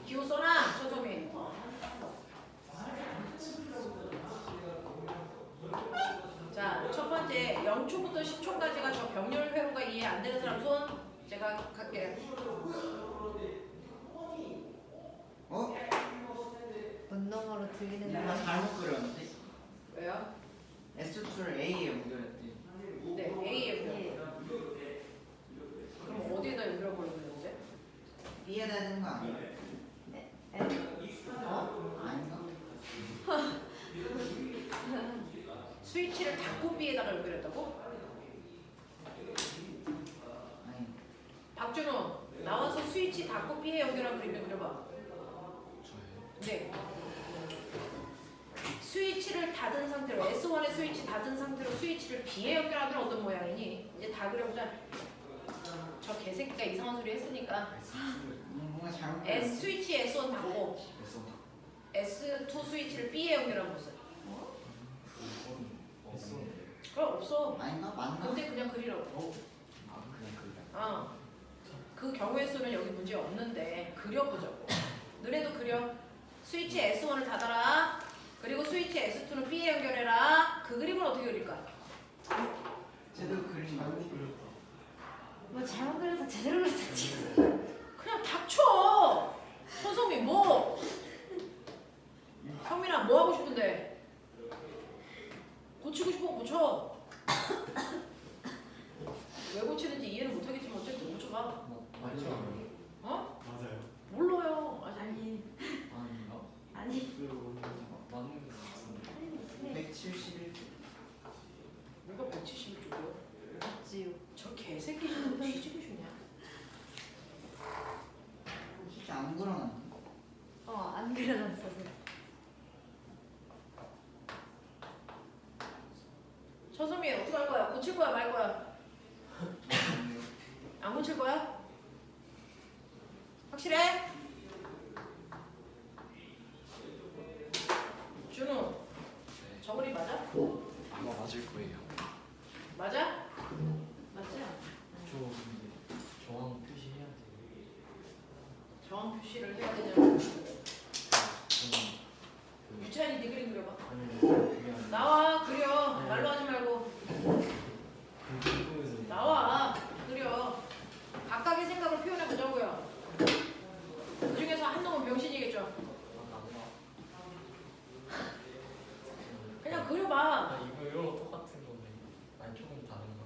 기호 써놔, 천성이. 자, 첫 번째 0초부터 10초까지가 저 병렬 회로가 이해 안 되는 사람 손 제가 갈게요. 어? 운동으로 들리는 내가 잘못 그렸는데? 왜요? S2를 A에 연결했대. 네, A에 그럼 어디에다 연결하려고 그러는데? B에 되는 거 아니야? 어? 아닌가? 스위치를 닫고 B에다가 연결했다고? 아니. 박준호 나와서 스위치 닫고 B에 연결한 그림을 그려봐. 네. 스위치를 닫은 상태로 S1의 스위치 닫은 상태로 스위치를 B에 연결하면 어떤 모양이니? 이제 다 그려보자. 저 개새끼가 이상한 소리 했으니까 뭔가 잘못 S 그렸어. 스위치 S1 닫고 S2 스위치를 B에 연결한 모습. 그럼 없어. 아닌가? 맞나? 근데 그냥 그리라고. 그 경우의 수는 여기 문제 없는데 그려보자고. 너네도 그려. 스위치 S1을 닫아라. 그리고 스위치 S2는 B에 연결해라. 그 그림을 어떻게 그릴까? 제대로 그린 거 같아. 뭐 잘못 그려서 제대로 그렸지. 그냥 닥쳐. 손성민 뭐? 성민아 뭐 하고 싶은데? 고치고 싶으면 고쳐. 왜 고치는지 이해는 못하겠지만 어쨌든 고쳐봐. 어? 맞아요. 몰라요. 아직. 아닌가? 아니. 맞는 게 같은데. 171. 누가 171쪽이야? 맞지요. 저 개새끼 좀 뒤지고 싶냐? 진짜 안 그려놨네. 안 그려놨어서. 천성민 어떻게 할 거야? 고칠 거야 말 거야? 안 고칠 거야? 확실해? 준우 저 그림 맞아? 아마 맞을 거예요. 맞아? 맞지? 저 근데 저항 표시해야 돼요. 정확 표시를 해야 되냐고. 저는 유찬이 네 그림 그려봐. 아니 그게 아니라 나와 그려. 네. 말로 하지 말고 그 공부에서 나와 그려. 각각의 생각을 표현해 보자고요. 그 중에서 한 놈은 병신이겠죠. 그냥 그려봐. 아 이거요 똑같은 건데 아니 조금 다른가?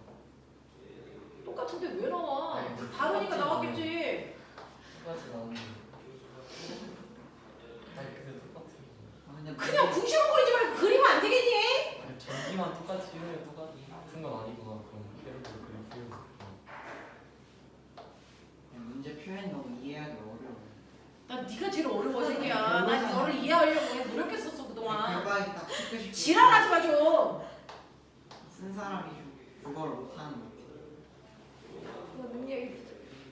근데 왜 나와? 아니, 그 다르니까 똑같지, 나왔겠지. 똑같이 나오는데. 아니 근데 똑같아. 그냥 그냥 궁시렁거리지 말고 그리면 안 되겠니? 아니, 전기만 똑같이 해요. 똑같은 건 아니구나. 그럼 캐릭터 그림 표현. 문제 표현이 너무 이해하기 어려워. 난 네가 제일 어려워 새끼야. 난 너를 이해하려고 해 노력했었어 그동안. 결과에 딱 찍고 싶어. 지랄하지 마 좀. 쓴 사람이 좀 그걸 못하는 것 같아.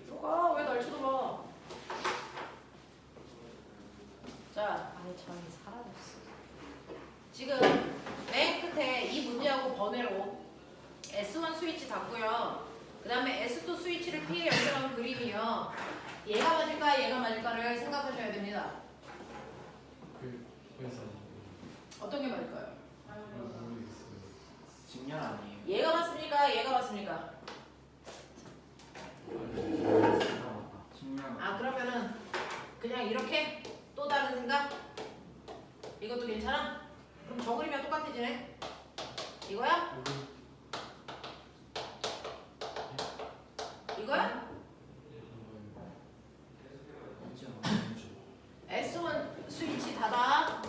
너가 왜 날 쳐다봐? 자, 아니 저기 사라졌어. 지금 맨 끝에 이 문제하고 번외로 S1 스위치 닫고요. 그 다음에 S2 스위치를 P에 연결한 그림이요. 얘가 맞을까 얘가 맞을까를 생각하셔야 됩니다. 그래서 어떤 게 맞을까요? 모르겠어요. 직렬 아니에요. 얘가 맞습니까? 얘가 맞습니까? 직렬. 아 그러면은 그냥 이렇게 또 다른 생각? 이것도 괜찮아? 그럼 저 그림이랑 똑같아지네? 이거야? 이거야? S1 스위치 닫아.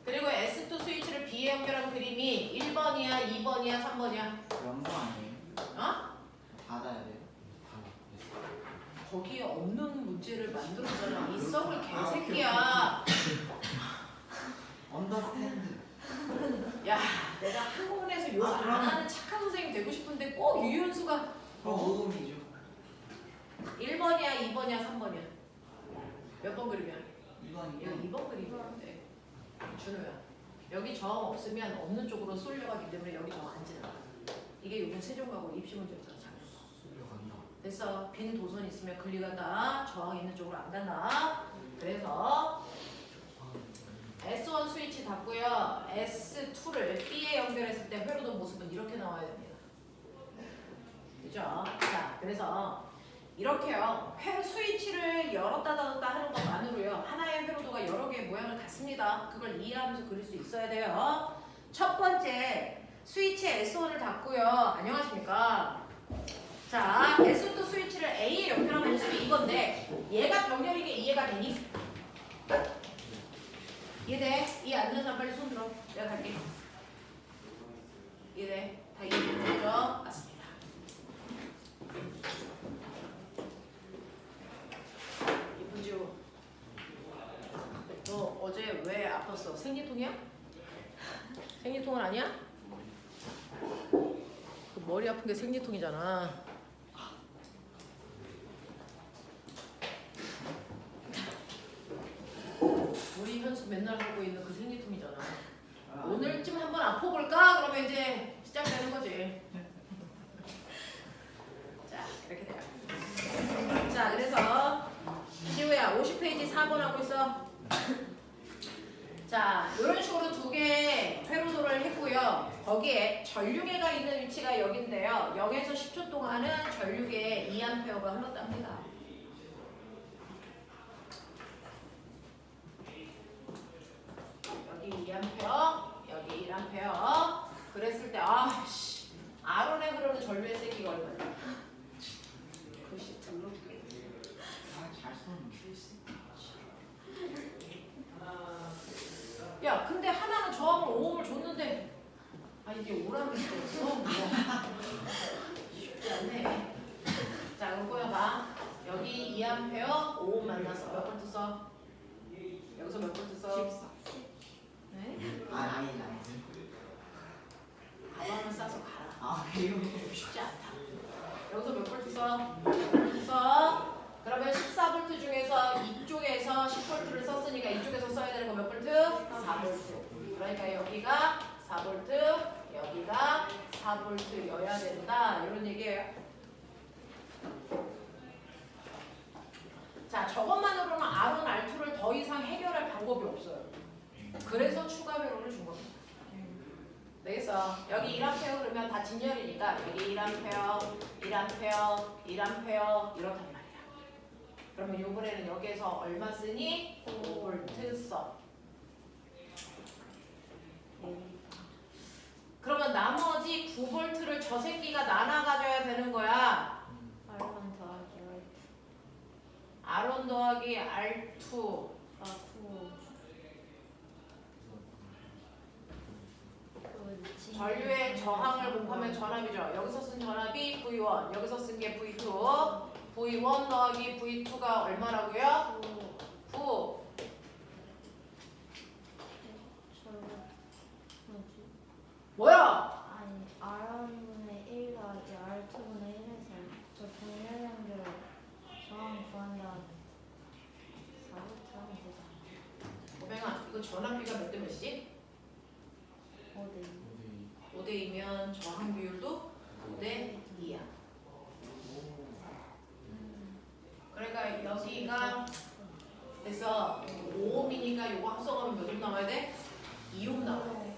그리고 S2 스위치를 B에 연결한 그림이 1번이야, 2번이야, 3번이야? 연구 아니에요? 어? 닫아야 돼요? 거기에 없는 문제를 만들었잖아. 이 썩을 개새끼야. 언더스탠드. 야, 내가 한국은에서 욕 안 하는 착한 선생님 되고 싶은데 꼭 유현수가 모음이죠. 1번이야, 2번이야, 3번이야? 몇 번 그림이야? 2번 이거 2번 그림이었는데 준호야 여기 정 없으면 없는 쪽으로 쏠려가기 때문에 여기 정 안 지나가. 이게 요번 세종하고 입시 문제였잖아. 쏠려간다. 됐어. 빈 도선 있으면 글리 간다. 저항 있는 쪽으로 안 간다. 그래서 S1 스위치 닫고요. S2를 B에 연결했을 때 회로도 모습은 이렇게 나와야 됩니다. 그죠? 자, 그래서 이렇게요. 회 스위치를 열었다 닫았다 하는 것만으로요. 하나의 회로도가 여러 개의 모양을 갖습니다. 그걸 이해하면서 그릴 수 있어야 돼요. 첫 번째, 스위치 S1을 닫고요. 안녕하십니까? 자, S2 스위치를 A에 연결하는 모습이 이건데 얘가 병렬이게 이해가 되니? 이해돼? 이해 안 되는 사람 빨리 손 들어. 내가 갈게. 이해돼? 다 이해되죠? 맞습니다. 이쁜지우, 너 어제 왜 아팠어? 생리통이야? 생리통은 아니야? 그 머리 아픈 게 생리통이잖아. 우리 현수 맨날 하고 있는 그 생리통이잖아. 오늘쯤 한번 아파볼까? 그러면 이제 시작되는 거지. 자, 이렇게 돼요. 자, 그래서 지우야 50페이지 4번 하고 있어. 자, 이런 식으로 두 개의 회로도를 했고요. 거기에 전류계가 있는 위치가 여기인데요. 0에서 10초 동안은 전류계에 2A가 흘렀답니다. 여기 2A, 여기 1A. 그랬을 때 아씨, 아론에 흐르는 전류의 세기가 얼마냐? 글씨 등록돼. 잘 썼는데. 야, 근데 하나는 저항을 5옴을 줬는데 아 이게 오라는 거였어? 쉽지 않네. 자, 그럼 꼬여봐. 여기 2A 5옴 만나서 몇 볼트 써? 여기서 몇 볼트 써? 14. 네? 아니. 가방을 싸서 가라. 아, 이거 쉽지 않다. 여기서 몇 볼트 써? 몇 볼트 써? 그러면 14볼트 중에서 이쪽에서 10볼트를 썼으니까 이쪽에서 써야 되는 거 몇 볼트? 4볼트. 그러니까 여기가 4볼트, 여기가 4볼트여야 된다. 이런 얘기예요. 자, 저것만으로는 R1, R2를 더 이상 해결할 방법이 없어요. 그래서 추가 회로를 준 겁니다. 되겠어. 여기 1A 그러면 다 진열이니까 여기 1A, 1A, 1A 이렇단 말이야. 그러면 요번에는 여기에서 얼마 쓰니? 5볼트 써. 그러면 나머지 9볼트를 저 새끼가 나눠 가져야 되는 거야. R1 더하기 R2 전류의 저항을 곱하면 전압이죠. 여기서 쓴 전압이 V1, 여기서 쓴 게 V2. V1 더하기 V2가 얼마라고요? 9. 뭐야? 아니 R1분의 1 더하기 R2분의 1에서 저 분열 연결 저항 구한 다음에 4부터 하면 되잖아. 고맹아, 이거 전압비가 몇 대 몇이지? 5대 2. 5대 5대 2면 저항 비율도 5대 2야. 그러니까 여기가 그래서 5옴이니까 요거 합성하면 몇 옴 나와야 돼? 2옴 나와야 돼.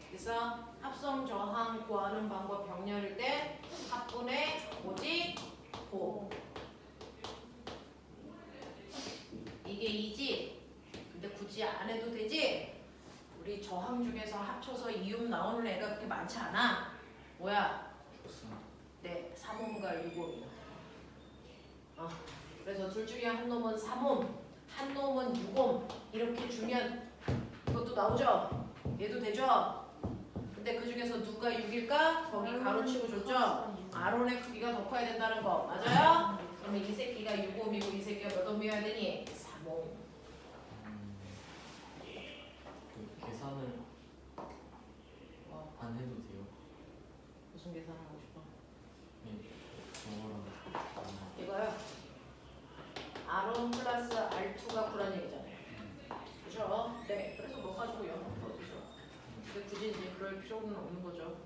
그래서 합성 저항 구하는 방법 병렬일 때 합분의 뭐지? 5. 이게 2지? 근데 굳이 안 해도 되지? 우리 저항 중에서 합쳐서 2옴 나오는 애가 그렇게 많지 않아. 뭐야? 네, 3옴과 6옴이야. 그래서 둘 중에 한 놈은 3옴, 한 놈은 6옴 이렇게 주면 이것도 나오죠? 얘도 되죠? 근데 그 중에서 누가 6일까? 거기 가로치고 줬죠? R온의 크기가 더 커야 된다는 거 맞아요? 그러면 이 새끼가 6옴이고 이 새끼가 몇 옴이어야 되니? 3옴. 그 계산을 안 해도 돼요? 무슨 계산을 하고 싶어? 네, 저거랑 이거요. R1 플러스 R2가 9란 얘기잖아요. 그죠? 네. 그래서 뭐 가지고 영어 풀어주죠. 근데 굳이 이제 그럴 필요는 없는 거죠.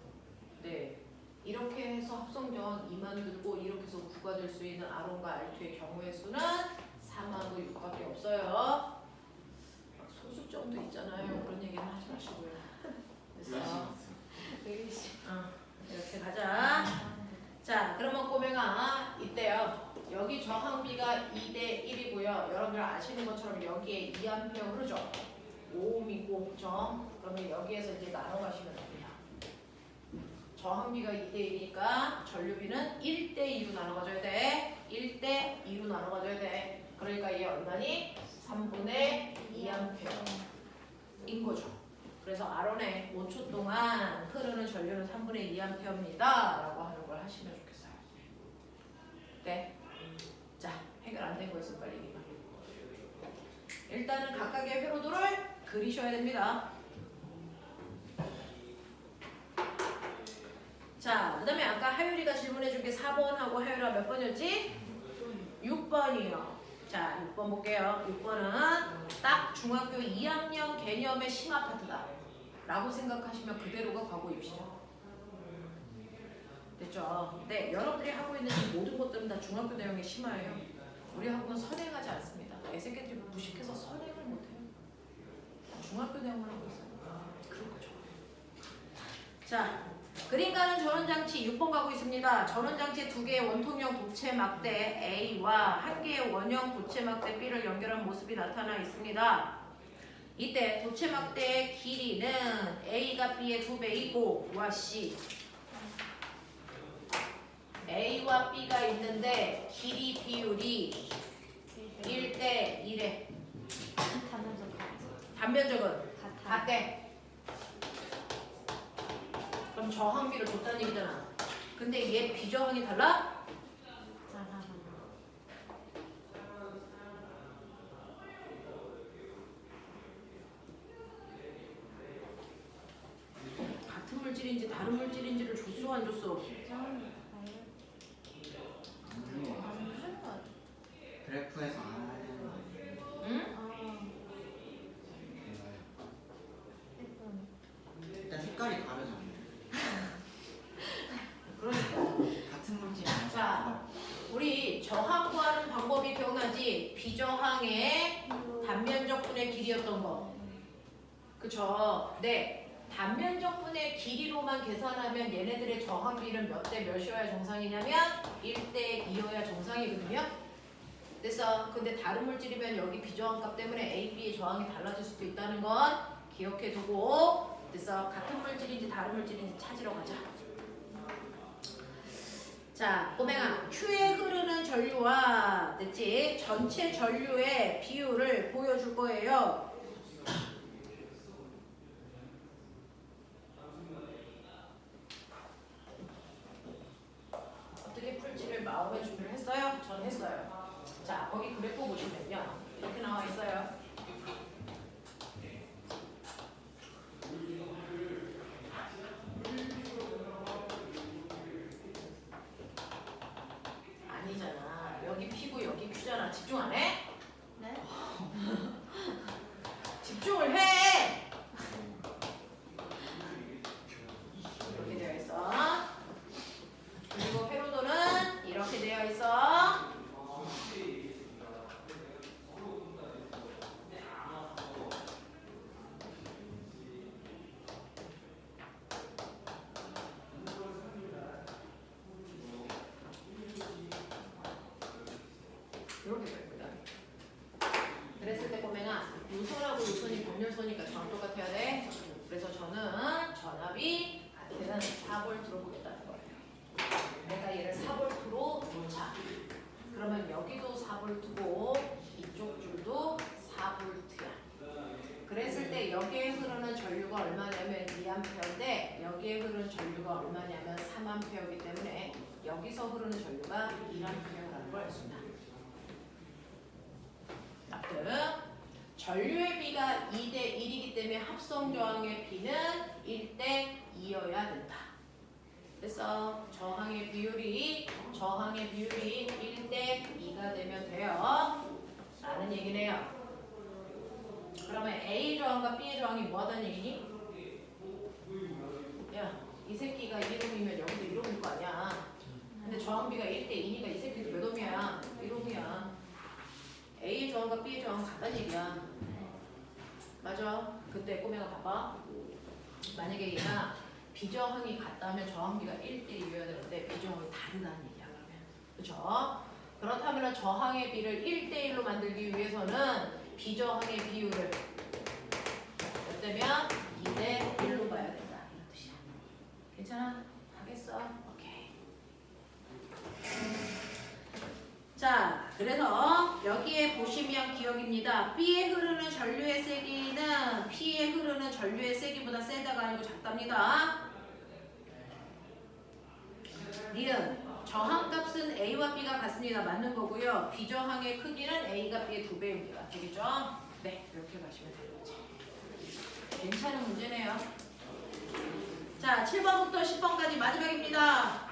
네. 이렇게 해서 합성저항 2만 들고 이렇게 해서 9가 될 수 있는 R1과 R2의 경우의 수는 4하고 6밖에 없어요. 소수점도 있잖아요. 그런 얘기는 하지 마시고요. 됐어요. 이렇게 가자. 자, 그러면 꼬맹아 이때요. 여기 저항비가 2대 1이고요. 여러분들 아시는 것처럼 여기에 2A 흐르죠. 5옴이고 그죠? 그러면 여기에서 이제 나눠 가시면 됩니다. 저항비가 2대 1이니까 전류비는 1대 2로 나눠 가져야 돼. 1대 2로 나눠 가져야 돼. 그러니까 얘 얼마니? 3분의 2A인 거죠. 그래서 R1에 5초 동안 흐르는 전류는 3분의 2A입니다. 라고 하는 걸 하시면 좋겠어요. 네. 자, 해결 안 된 거 있으면 빨리 얘기해. 일단은 각각의 회로도를 그리셔야 됩니다. 자, 그 다음에 아까 하율이가 질문해 준 게 4번하고 하율이가 몇 번이었지? 6번이요. 자, 6번 볼게요. 6번은 딱 중학교 2학년 개념의 심화 파트다 라고 생각하시면 그대로가 과거 입시죠. 됐죠? 네, 여러분들이 하고 있는 이 모든 것들은 다 중학교 내용의 심화예요. 우리 학교는 선행하지 않습니다. 애새끼들이 무식해서 선행을 못해요. 중학교 내용을 하고 있어요. 그런 거죠. 자, 그림 가는 전원장치 6번 가고 있습니다. 전원장치 2개의 원통형 도체 막대 A와 1개의 원형 도체 막대 B를 연결한 모습이 나타나 있습니다. 이때 도체 막대의 길이는 A가 B의 2배이고 B와 C A와 B가 있는데 길이 비율이 1대 1에 단면적은 같대. 그럼 저항비를 줬다는 얘기잖아. 근데 얘 비저항이 달라? 같은 물질인지 다른 물질인지를 줬어 안 줬어? 그래프에서 안 하는 거 응? 일단 색깔이 다르잖아요. 그러니까 같은 물질이 아니라 자, 우리 저항 구하는 방법이 기억나지? 비저항의 단면적 분의 길이였던 거. 그쵸? 네. 단면적 분의 길이로만 계산하면 얘네들의 저항비는 몇 대 몇이어야 정상이냐면 1대 2여야 정상이거든요. 그래서 근데 다른 물질이면 여기 비저항값 때문에 A, B의 저항이 달라질 수도 있다는 건 기억해 두고, 그래서 같은 물질인지 다른 물질인지 찾으러 가자. 자, 꼬맹아, Q에 흐르는 전류와 됐지? 전체 전류의 비율을 보여줄 거예요. 어떻게 풀지를 마음의 준비를 했어요? 전 했어요. 자, 거기 그래프 보시면요. 이렇게 나와 있어요. 아니잖아. 여기 P고 여기 Q잖아. 집중 안 해? 네? 집중을 해! 이렇게 되어 있어. 그리고 회로도는 이렇게 되어 있어. 이렇게 되거든. 그랬을 때 보면은 요선하고 요선이 병렬선이니까 저랑 똑같아야 돼. 그래서 저는 전압이 같은 4V로 보겠다는 거예요. 내가 얘를 4V로 놓자. 그러면 여기도 4V고 이쪽 줄도 4V야. 그랬을 때 여기에 흐르는 전류가 얼마냐면 2A인데 여기에 흐르는 전류가 얼마냐면 3A이기 때문에 여기서 흐르는 전류가 1A라는 걸 알 수 있다. 전류의 B가 2대 1이기 때문에 합성 저항의 B는 1대 2여야 된다. 그래서 저항의 비율이 1대 2가 되면 돼요. 라는 얘기네요. 그러면 A 저항과 B의 저항이 뭐 하다는 얘기니? 야, 이 새끼가 1옴이면 여기도 1옴일 거 아니야. 근데 저항비가 1대 2니까 이 새끼도 몇 옴이야? 1옴이야. A의 저항과 B의 저항은 같다는 얘기야. 맞아. 그때 꼬맹아 봐봐. 만약에 얘가 비저항이 같다면 저항비가 1대 2여야 되는데 비저항이 다르다는 얘기야. 그러면. 그쵸? 그렇다면 저항의 비를 1대 1로 만들기 위해서는 비저항의 비율을 몇 대면 2대 1로 봐야 된다. 이런 뜻이야. 괜찮아? 하겠어? 오케이. 자, 그래서 여기에 보시면 기억입니다. B에 흐르는 전류의 세기는 P에 흐르는 전류의 세기보다 세다가 아니고 작답니다. 니은 저항값은 A와 B가 같습니다. 맞는 거고요. 비저항의 크기는 A가 B의 2배입니다. 되겠죠? 네, 이렇게 가시면 되는 거죠. 괜찮은 문제네요. 자, 7번부터 10번까지 마지막입니다.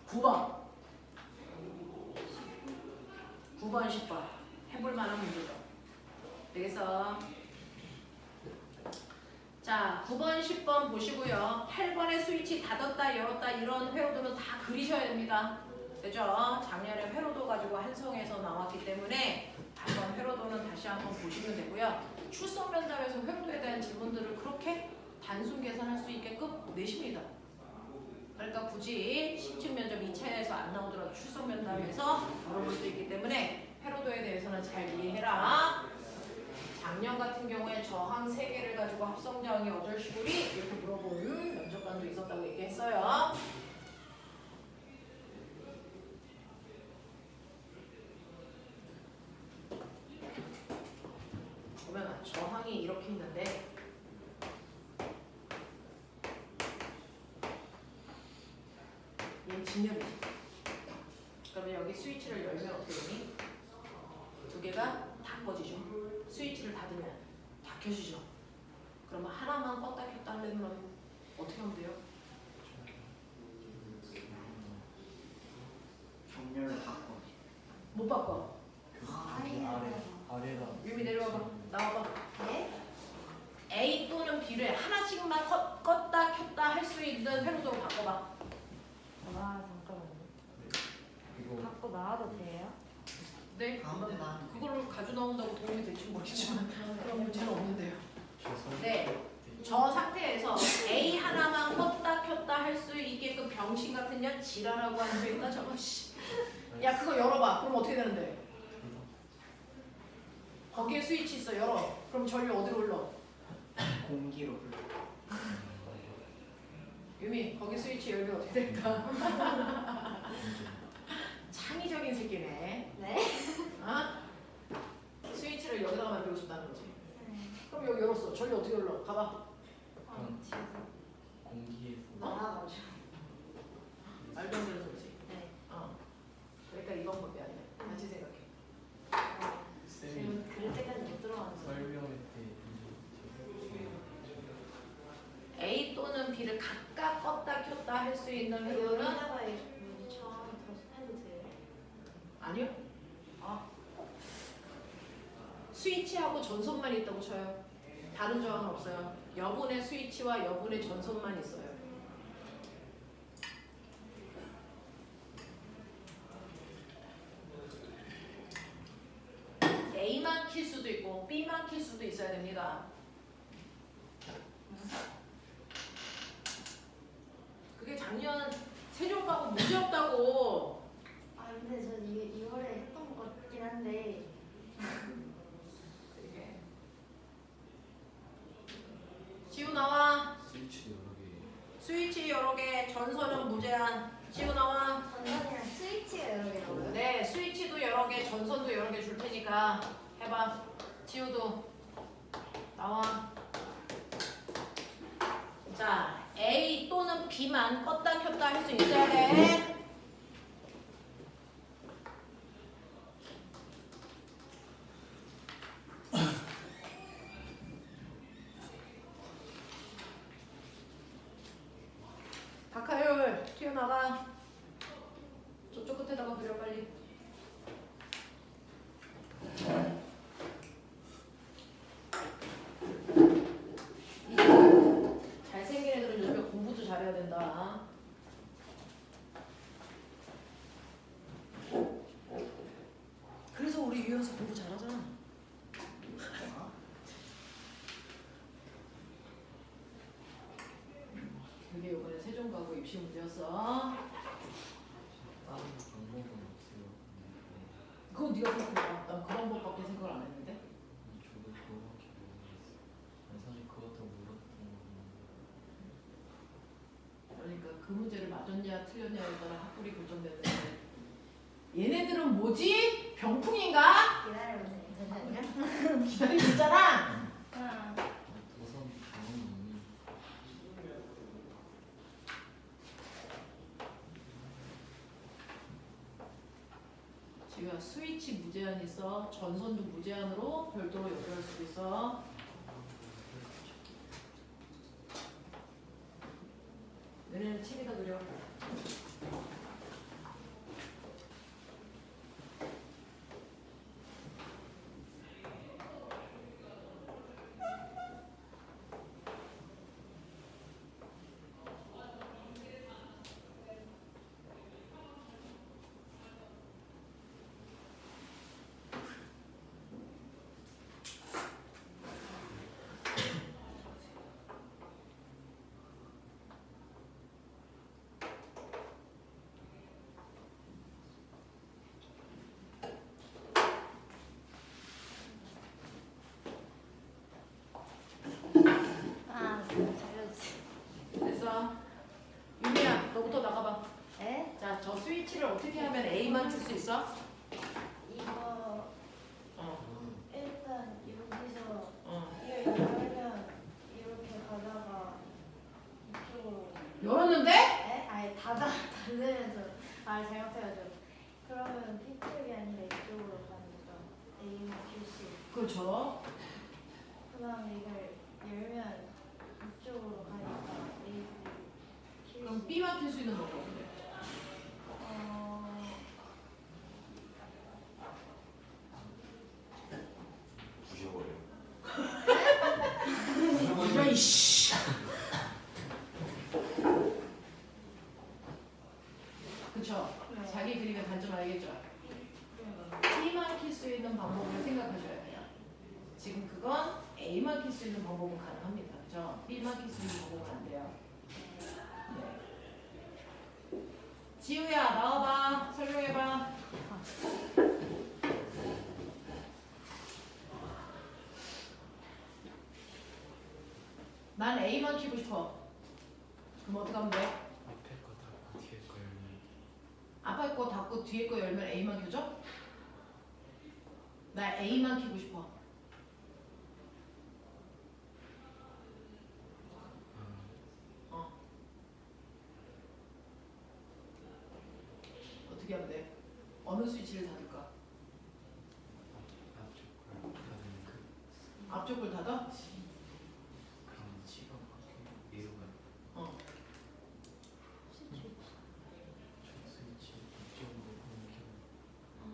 9번. 9번, 10번 해볼 만한 문제죠. 되겠어? 자, 9번, 10번 보시고요. 8번의 스위치 닫았다, 열었다 이런 회로도는 다 그리셔야 됩니다. 되죠? 작년에 회로도 가지고 한성에서 나왔기 때문에 한번 회로도는 다시 한번 보시면 되고요. 출석 면담에서 회로도에 대한 질문들을 그렇게 단순 계산할 수 있게끔 내십니다. 그러니까 굳이 심층 면접 2차에서 안 나오더라도 출석 면담에서 물어볼 수 있기 때문에 회로도에 대해서는 잘 이해해라. 작년 같은 경우에 저항 3개를 가지고 합성 저항이 어쩔시구리 이렇게 물어본 면접관도 있었다고 얘기했어요. 보면 저항이 이렇게 있는데 얘는 직렬이지. 그러면 여기 스위치를 열면 어떻게 되니? 두 개가 다 꺼지죠. 스위치를 닫으면 다 켜지죠. 그러면 하나만 껐다 켰다 하려면 어떻게 하면 돼요? 정렬을 바꿔. 못 바꿔. 아래다. 유미 내려와봐. 나와봐. 네? A 또는 B를 하나씩만 껐다 켰다 할 수 있는 회로도로 바꿔봐. 와, 잠깐만요. 이거 갖고 나와도 돼요? 네, 아무데나. 그걸로 가져 나온다고 도움이 될지 모르겠지만 그런 문제는 없는데요. 죄송. 네, 저 상태에서 A 하나만 껐다 켰다 할 수 있게끔 병신 같은 년 지랄하고 앉아있다 저거 씨. 야 그거 열어봐. 그럼 어떻게 되는데? 거기에 스위치 있어. 열어. 그럼 전류 어디로 흘러? 공기로 흘러. 유미 거기 스위치 열면 어떻게 될까? 창의적인 새끼네. 네? 어? 스위치를 여기다가 만들고 싶다는 거지. 네. 그럼 여기 열었어. 저기 어떻게 열러? 가봐. 지금 공기에서 나가가지고. 말도 안 되는 소리지. 네. 그러니까 이 방법이 아니야. 같이 생각해. 쌤이 지금 그럴 때까지 못 들어가는 거예요. 설명할 때 A 또는 B를 각각 껐다 켰다 할 수 있는 회로는 여기다가 뭐지 처음 더 해도 돼요? 아니요. 스위치하고 전선만 있다고 쳐요. 다른 조항은 없어요. 여분의 스위치와 여분의 전선만 있어요. A만 킬 수도 있고 B만 킬 수도 있어야 됩니다. 그게 작년 세종하고 문제 없다고. 아 근데 저 이거를 했던 것 같긴 한데 이게. 지우 나와. 스위치 여러 개 스위치 여러 개, 전선은 무제한. 지우 나와. 전선이랑 스위치가 여러 개 나와요? 네, 스위치도 여러 개, 전선도 여러 개 줄 테니까 해봐. 지우도 나와. 자, A 또는 B만 껐다 켰다 할 수 있어야 돼. 박하율 튀어나가. 저쪽 끝에다가 그려 빨리. 잘생긴 애들은 요즘에 공부도 잘해야 된다. 그래서 우리 유연수 공부 잘하잖아. 그게 이번에 세종 가고 입시 문제였어. 다른 방법은 없어요. 그건 네가 생각해봐. 난 그런 법밖에 생각을 안 했는데. 저도 그거밖에 모르겠어요. 아니, 사실 그것도 몰랐던 거는 그러니까 그 문제를 맞았냐 틀렸냐에 따라 학불이 결정되는데 얘네들은 뭐지? 병풍인가? 기다려보세요. 잠시만요. 기다리고 있잖아. 도선 경험이 지금 스위치 무제한 있어. 전선도 무제한으로 별도로 연결할 수도 있어. 얘네는 책에다 그려. 살려주세요. 됐어. 유미야, 너부터 나가봐. 에? 자, 저 스위치를 어떻게 하면 A만 줄 수 있어? 이거 어, 일단 여기서 어. 이걸 열면 이렇게 가다가 이쪽으로 열었는데? 에? 아니 닫으면서 잘못해가지고 그러면 P쪽이 아니라 이쪽으로 가는 거죠. A만 QC. 그렇죠. 그 다음에 이걸 열면 이쪽으로 가니까 A, B, 그럼 QC. B만 킬 수 있는 방법. 부셔버려. 이런 이씨. 그쵸? 네. 자기 그림의 단점 알겠죠? 그러니까. B만 킬 수 있는 방법을 생각하셔야 돼요. 지금 그건 A만 킬 수 있는 방법은 가능합니다. 그죠? B만 킬 수 있는 방법은 안 돼요. 네. 지우야 나와봐. 설명해봐. 난 A만 키고 싶어. 그럼 어떻게 하면 돼? 앞에 거 닫고 뒤에 거 열면 앞에 거 닫고 뒤에 거 열면 A만 켜져? 나 A만 켜고 싶어. 어. 어떻게 하면 돼? 어느 스위치를 닫을까? 앞쪽 걸 닫으면 그 앞쪽 걸 닫아? 그럼 치가 바뀌고 위로가 어. 스위치. 저 스위치 이쪽으로 옮겨 아,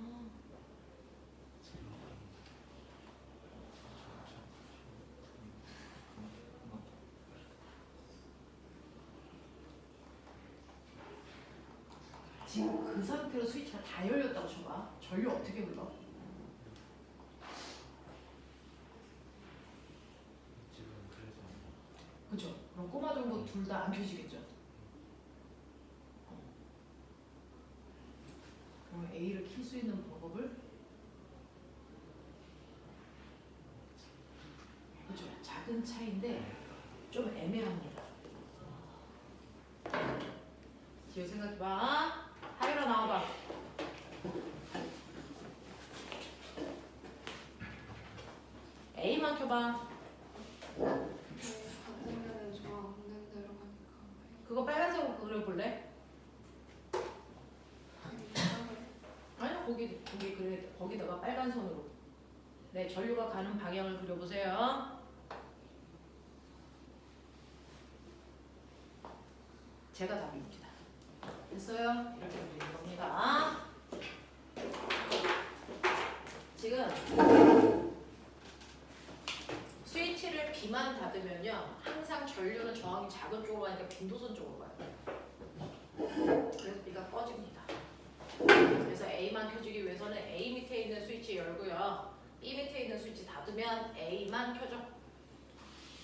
지금 그 상태로 스위치가 다 열렸다고 쳐봐. 전류 어떻게 흘러? 지금 그래서 그죠? 그럼 꼬마 종고 둘 다 안 켜지겠죠? 그럼 A를 킬 수 있는 방법을 그죠? 작은 차이인데 좀 애매합니다. 지효 생각해봐. 하율아 나와봐. A만 켜봐. 바꾸면은 저 없는 대로 가니까 그거 빨간색으로 그려볼래? 아니요, 거기 그래, 거기다가 빨간 선으로. 네, 전류가 가는 방향을 그려보세요. 제가 답입니다. 됐어요? 이렇게 그리는 겁니다. 지금 스위치를 B만 닫으면요, 항상 전류는 저항이 작은 쪽으로 가니까 빈도선 쪽으로 가요. 그래서 B가 꺼집니다. 그래서 A만 켜주기 위해서는 A 밑에 있는 스위치 열고요. B 밑에 있는 스위치 닫으면 A만 켜져.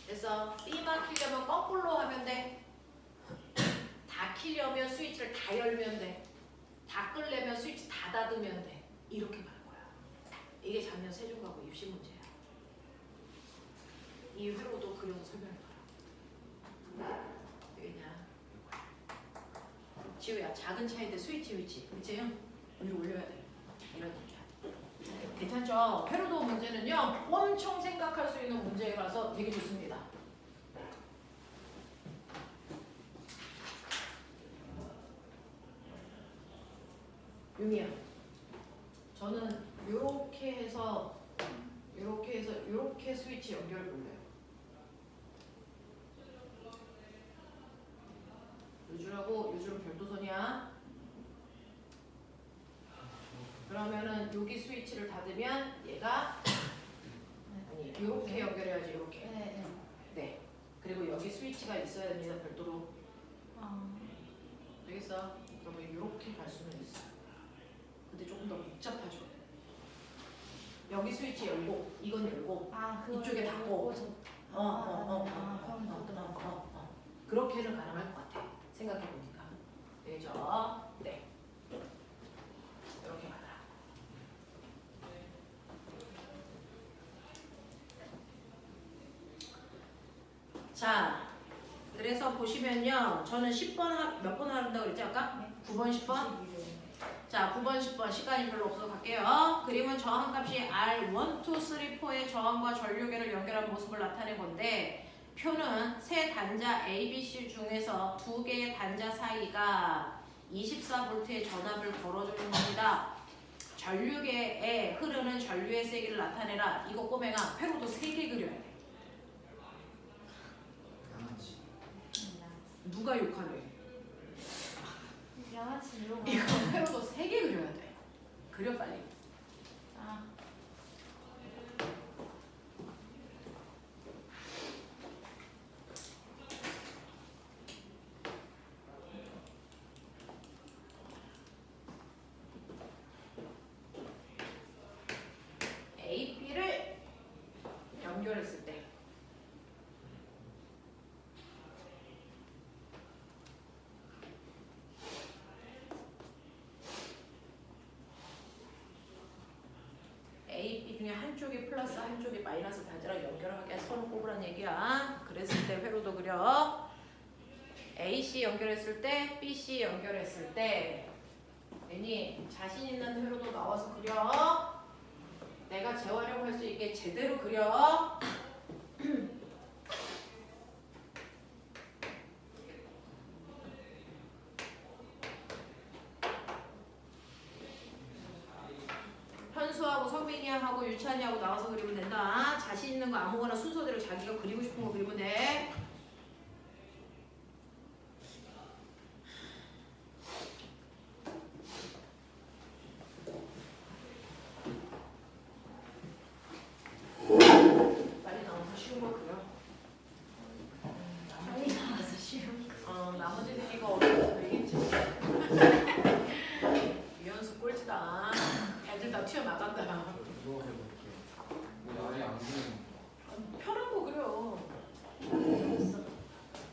그래서 B만 켜려면 거꾸로 하면 돼. 다 켜려면 스위치를 다 열면 돼. 다 끌려면 스위치 다 닫으면 돼. 이렇게 가는 거야. 이게 작년 세종과고 입시 문제야. 이 회로도 그려서 설명해봐라. 왜냐? 지우야, 작은 차이인데 스위치 위치, 그치? 위로 올려야 돼. 이런 얘기야. 괜찮죠? 회로도 문제는요, 엄청 생각할 수 있는 문제라서 되게 좋습니다. 유미야, 저는 요렇게 해서 요렇게 스위치 연결 볼래요. 요줄은 별도선이야. 그러면은 여기 스위치를 닫으면 얘가 아니 요렇게 연결해야지. 요렇게. 네. 네. 그리고 여기 스위치가 있어야 됩니다. 별도로. 아, 되겠어? 그러면 이렇게 갈 수는 있어. 근데 조금 더 복잡하죠. 여기 스위치 열고, 이건 열고, 그걸 이쪽에 닫고. 그럼 그렇게는 가능할 것 같아. 생각해 보니까. 되죠? 네. 이렇게 가라. 자, 그래서 보시면요, 저는 10번 몇 번 한다고 그랬지 아까? 9번, 10번? 자, 9번, 10번 시간이 별로 없어서 갈게요. 그림은 저항값이 R 1, 2, 3, 4의 저항과 전류계를 연결한 모습을 나타낸 건데 표는 세 단자 A, B, C 중에서 두 개의 단자 사이가 24V의 전압을 걸어주는 겁니다. 전류계에 흐르는 전류의 세기를 나타내라. 이거 꼬맹아, 회로도 3개 그려야 돼. 양아치. 누가 욕하래? 양아치 이러고. 이거 회로도 3개 그려야 돼. 그려 빨리. 아, A, B를 연결했을 때 A, B 중에 한쪽이 플러스 한쪽이 마이너스 단자랑 연결하게 선을 꼽으란 얘기야. 그랬을 때 회로도 그려. AC 연결했을 때, BC 연결했을 때 괜히 자신 있는 회로도 나와서 그려. 내가 재활용할 수 있게 제대로 그려. 현수하고 성민이하고 유찬이하고 나와서 그리면 된다. 자신 있는 거 아무거나 순서대로 자기가 그리고 싶은 거 그리면 돼. 빨리 나와서 쉬운 거 그려. 빨리 나와서 쉬운 거. 나머지 새끼가 어려워서 그리겠지. 유연수 꼴찌다. 애들 다 튀어나간다. 이거 해볼게요. 이거 아예 안 그리는 편한 거 그려.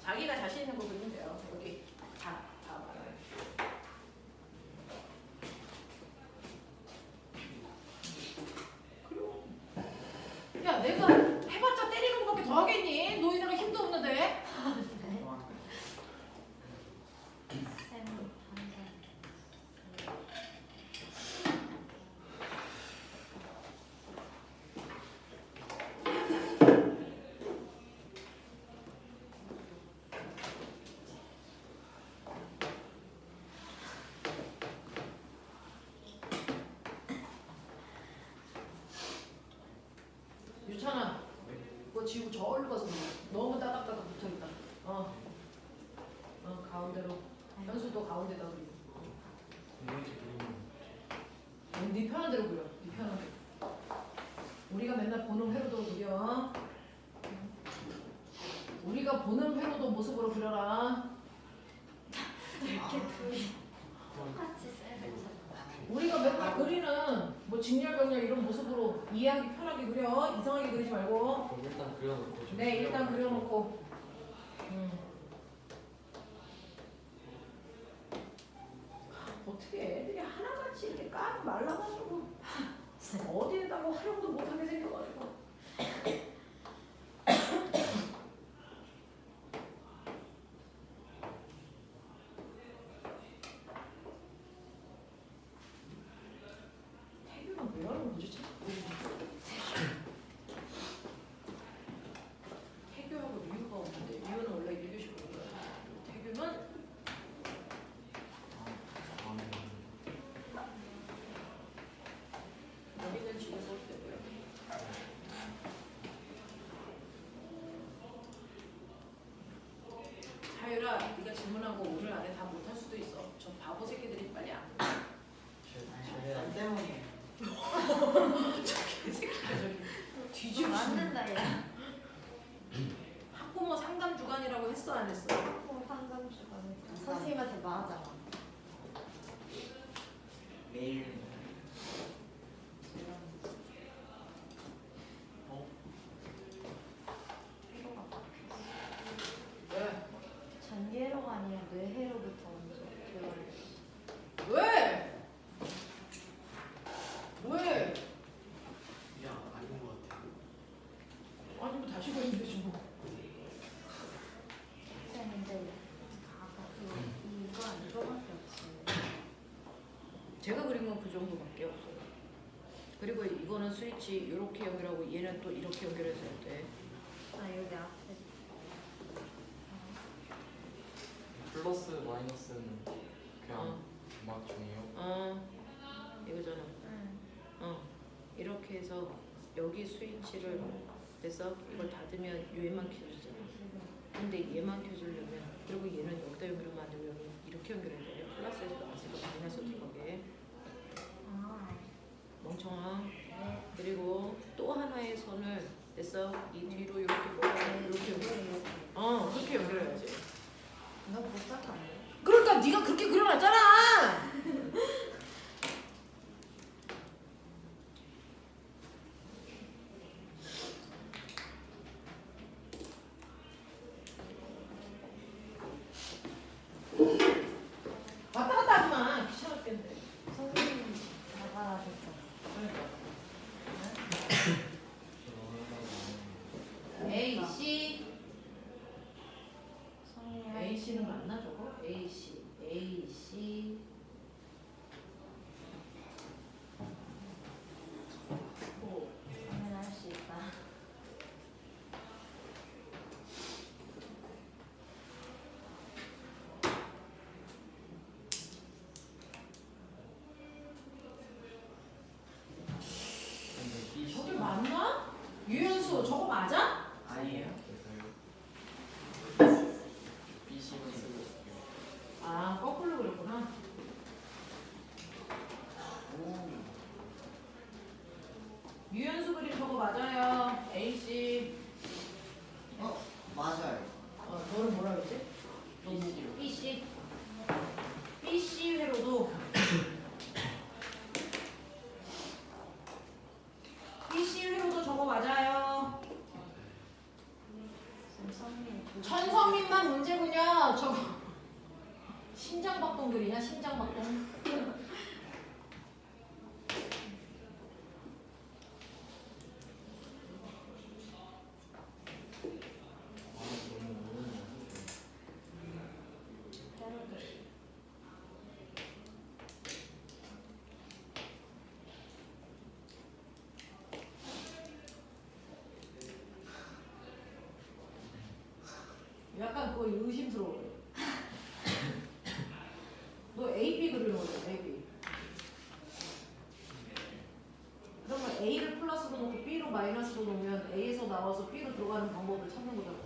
자기가 자신 있는 거 그리면 돼요. 여기 다 말아요. 그리고 야 내가 해봤자 때리는 거밖에 더 하겠니? 너희들은 힘도 없는데. 쌤 반대. 유찬아, 그거 지우고 저기로 가서 그려. 너무 따닥따닥 붙어있다. 가운데로. 현수도 가운데다 그리고. 이렇게 그리면 네 편한 대로 그려. 네 편한 대로. 우리가 맨날 보는 회로도 그려. 우리가 보는 회로도 모습으로 그려라. 이렇게 둘이 똑같이 쌤을 찾아. 우리가 맨날 그리는 뭐 직렬병렬 이런 모습으로 이해하기 편하게 그려. 이상하게 그리지 말고. 그럼 일단 그려놓고 좀 네, 일단 그려볼게요. 그려놓고. 어떻게 애들이 하나같이 이렇게 까고 말라가지고 어디에다가 활용도 못하게 생겨가지고. 태규는 왜 하는 거지? 태규하고 리우가 없는데 리우는 원래 1교시 보는 거야. 태규는 여기는 지금 써도 되고요. 하율아, 네가 질문한 거 오늘 안에 다 못할 수도 있어. 저 바보 새끼들이 빨리 안 돼. 난 때문에. 개새끼가 저기 뒤집어. 맞는다 얘. 학부모 상담 주간이라고 했어 안 했어? 상담 주간. 선생님한테 맞아. 매일. 피로가 바뀌었어. 왜? 전개로가 아니라 뇌회로부터 먼저 들어올렸어. 왜? 왜? 야, 아닌 것 같아. 아니 뭐 다시 보이는데 지금. 쌤 근데 아까 이거밖에 없지. 제가 그린 건 그 정도밖에 없어요. 그리고 이거는 스위치 이렇게 연결하고 얘는 또 이렇게 연결해서 해야 돼. 아 여기 앞에. 플러스 마이너스는 그냥 어. 음악 중이에요. 이거잖아. 응. 이렇게 해서 여기 스위치를 해서 이걸 닫으면 얘만 켜지잖아. 근데 얘만 켜주려면 그리고 얘는 여기다 연결하면 안 되고 여기 이렇게 연결해야 돼. 플러스에서 나왔으니까 마이너스 들어가게. 아. 멍청아. 네. 그리고 또 하나의 선을 됐어. 이 뒤로 이렇게 이렇게 연결. 그렇게 연결해야지. 너 복잡하네. 그러니까 네가 그렇게 그려놨잖아. AC는 맞나 저거? AC 오. 저는 할 수 있다. 근데 B 저게 맞나? 유연수 저거 맞아? 아니에요? B C만 쓰고 있을게요. 아 거꾸로 그랬구나. 유연수 그림 저거 맞아요. AC. 맞아요. 너는 뭐라 그랬지? BC. BC 회로도 BC 회로도 저거 맞아요. 천성민만 문제군요. 저거 심장박동 그리냐? 심장박동. 약간 그거 의심스러워. 너 AB 그리는 거죠? AB. 그러면 A를 플러스로 놓고 B로 마이너스로 놓으면 A에서 나와서 B로 들어가는 방법을 찾는 거잖아.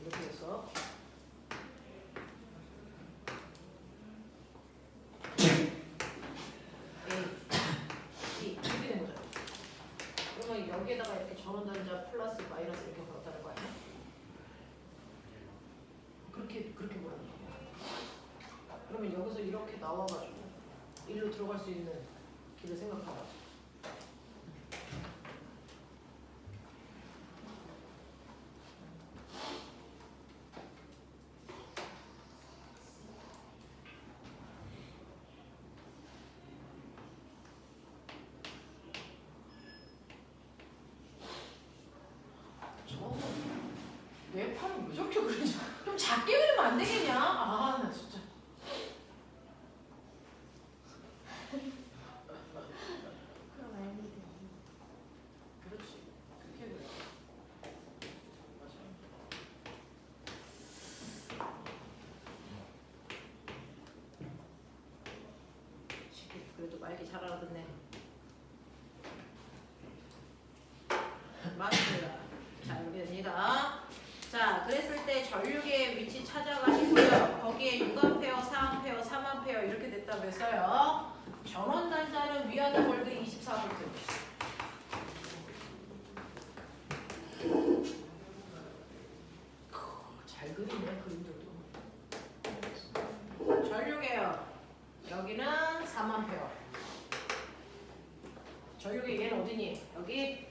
이렇게 됐어. 이렇게 된 거죠. 그러면 여기에다가 이렇게 전원단자 플러스 마이너스 이렇게 걸었다는 거 아니야? 그렇게 보라는 거야. 그러면 여기서 이렇게 나와가지고 일로 들어갈 수 있는 길을 생각하라. 내 팔을 왜 저렇게 그리냐? 좀 작게 그리면 안 되겠냐? 아, 나 진짜. 그럼 알겠네. 그렇지. 그렇게 그래. 맞아. 쉽게 그래도 말기 잘 알아듣네. 맞습니다. 자, 여기 됩니다. 자, 그랬을 때 전류계의 위치 찾아가시고요. 거기에 6A, 4A, 3A 이렇게 됐다면서요. 전원단자는 위아더 볼드 24V. 잘 그리네, 그림들도. 전류계요. 여기는 3A. 전류계 얘는 어디니? 여기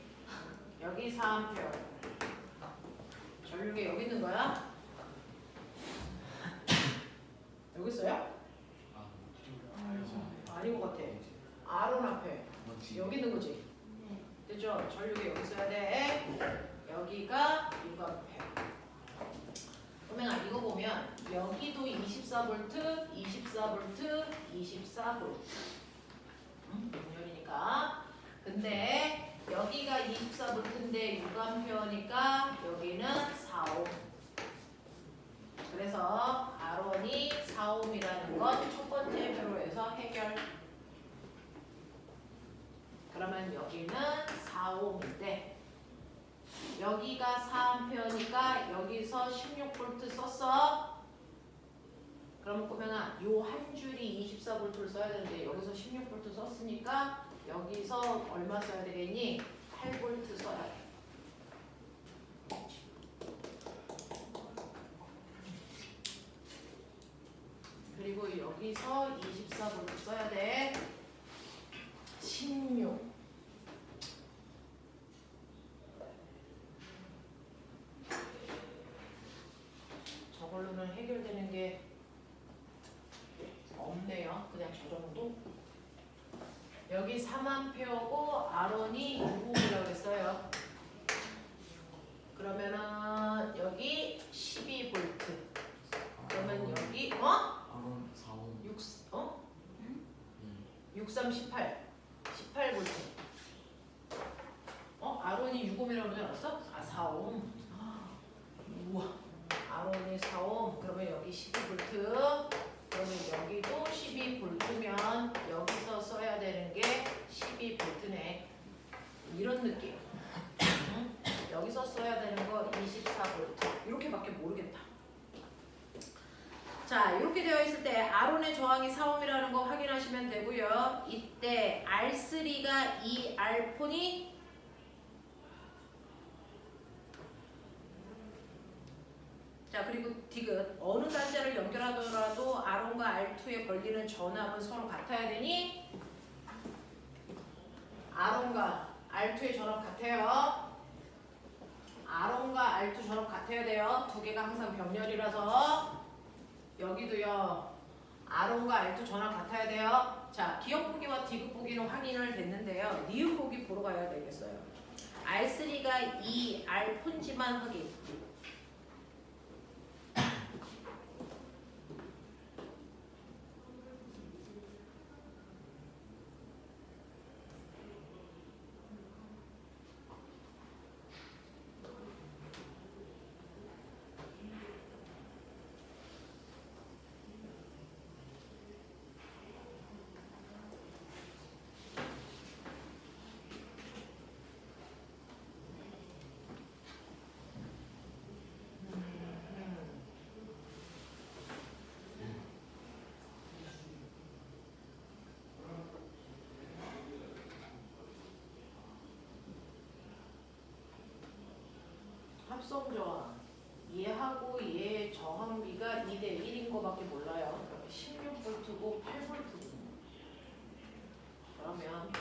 4A. 전류계 여기 있는 거야? 여기 있어요? 아닌 것 같아. 아론 앞에. 여기 있는 거지? 네. 됐죠? 전류계 여기 있어야 돼. 여기가 6A. 그러면 이거 보면 여기도 24V, 24V, 24V. 동렬이니까. 근데 여기가 24V인데 6A니까 여기는 4옴. 그래서 아론이 4옴이라는 건 첫 번째 회로에서 해결. 그러면 여기는 4옴인데 여기가 4A니까 여기서 16V 썼어. 그럼 꼬맹아 요 한 줄이 24V를 써야 되는데 여기서 16V 썼으니까 여기서 얼마 써야 되겠니? 8V 써야 돼. 그리고 여기서 24V 써야 돼. 16. 4만 페어고 아론이 6옴이라고 했어요. 그러면은 여기 12V. 그러면 여기 아론 4옴 63, 18. 18V. 아론이 6옴이라고 그러지 않았어? 4옴. 우와. 아론이 4옴. 그러면 여기 12V. 그러면 여기도 12V면 여기서 써야 되는 게 12V네. 이런 느낌. 여기서 써야 되는 거 24V. 이렇게밖에 모르겠다. 자, 이렇게 되어 있을 때 아론의 저항이 4옴이라는 거 확인하시면 되고요. 이때 R3가 이 R폰이 자, 그리고 디귿 어느 단자를 연결하더라도 R1과 R2에 걸리는 전압은 서로 같아야 되니 R1과 R2의 전압 같아요. R1과 R2 전압 같아야 돼요. 두 개가 항상 병렬이라서 여기도요. R1과 R2 전압 같아야 돼요. 자, 기역 보기와 디귿 보기는 확인을 됐는데요. 니은 보기 보러 가야 되겠어요. R3가 이 R폰지만 확인. 합성저항 얘하고 얘의 저항비가 2대 1인 거밖에 몰라요. 16V고 8V고 그러면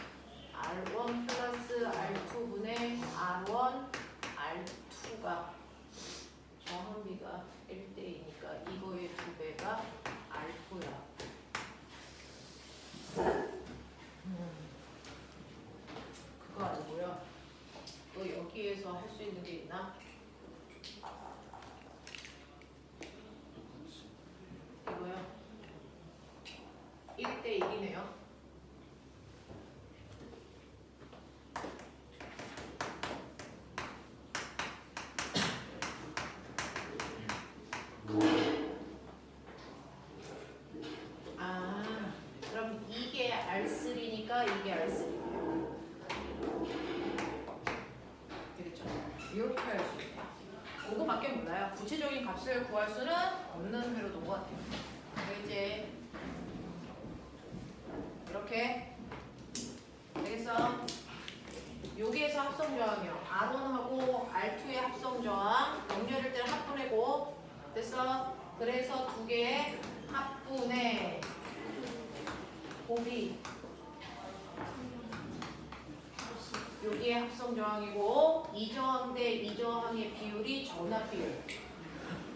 R1 플러스 R2분의 R1 R2가 저항비가 1대2니까 이거의 2배가 R2야. 그거 아니고요. 또 여기에서 할 수 있는 게 있나? 이거요. 1대 1이네요. 그럼 이게 R3니까 이게 R3네요. 되겠죠? 이렇게 할 수 있네요. 그거밖에 몰라요. 구체적인 값을 구할 수는 없는 회로도인 것 같아요. 근데 이제 이렇게 되겠어? 여기에서 합성저항이요. R1하고 R2의 합성저항 연결일 때는 합분해고 됐어? 그래서 두 개의 합분해 곱이 여기에 합성저항이고 이 저항 대 이 저항의 비율이 전압 비율.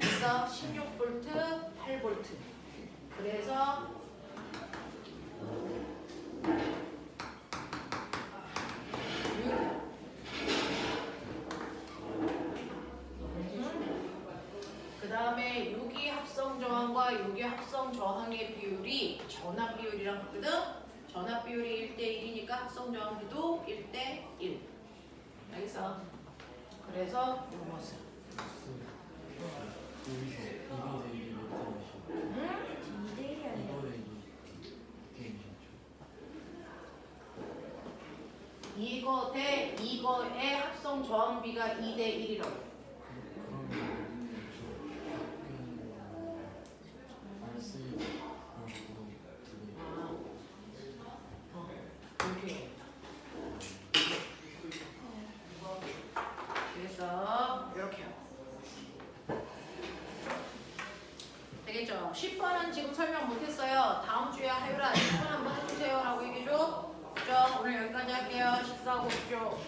그래서 16V, 8V. 그래서 그 다음에 여기 합성저항과 여기 합성저항의 비율이 전압 비율이랑 같거든. 전압 비율이 1대 1이니까 합성저항비도 1대 1. 알겠어? 그래서 이 모습. 응? 2대 1이 아니라 이거 대 이거의 합성저항비가 2대 1이라고. 그래서 이렇게 되겠죠? 10번은 지금 설명 못했어요. 다음 주에 하율아 10번 한번 해주세요 라고 얘기해줘. 오늘 여기까지 할게요. 식사하고 오십시오.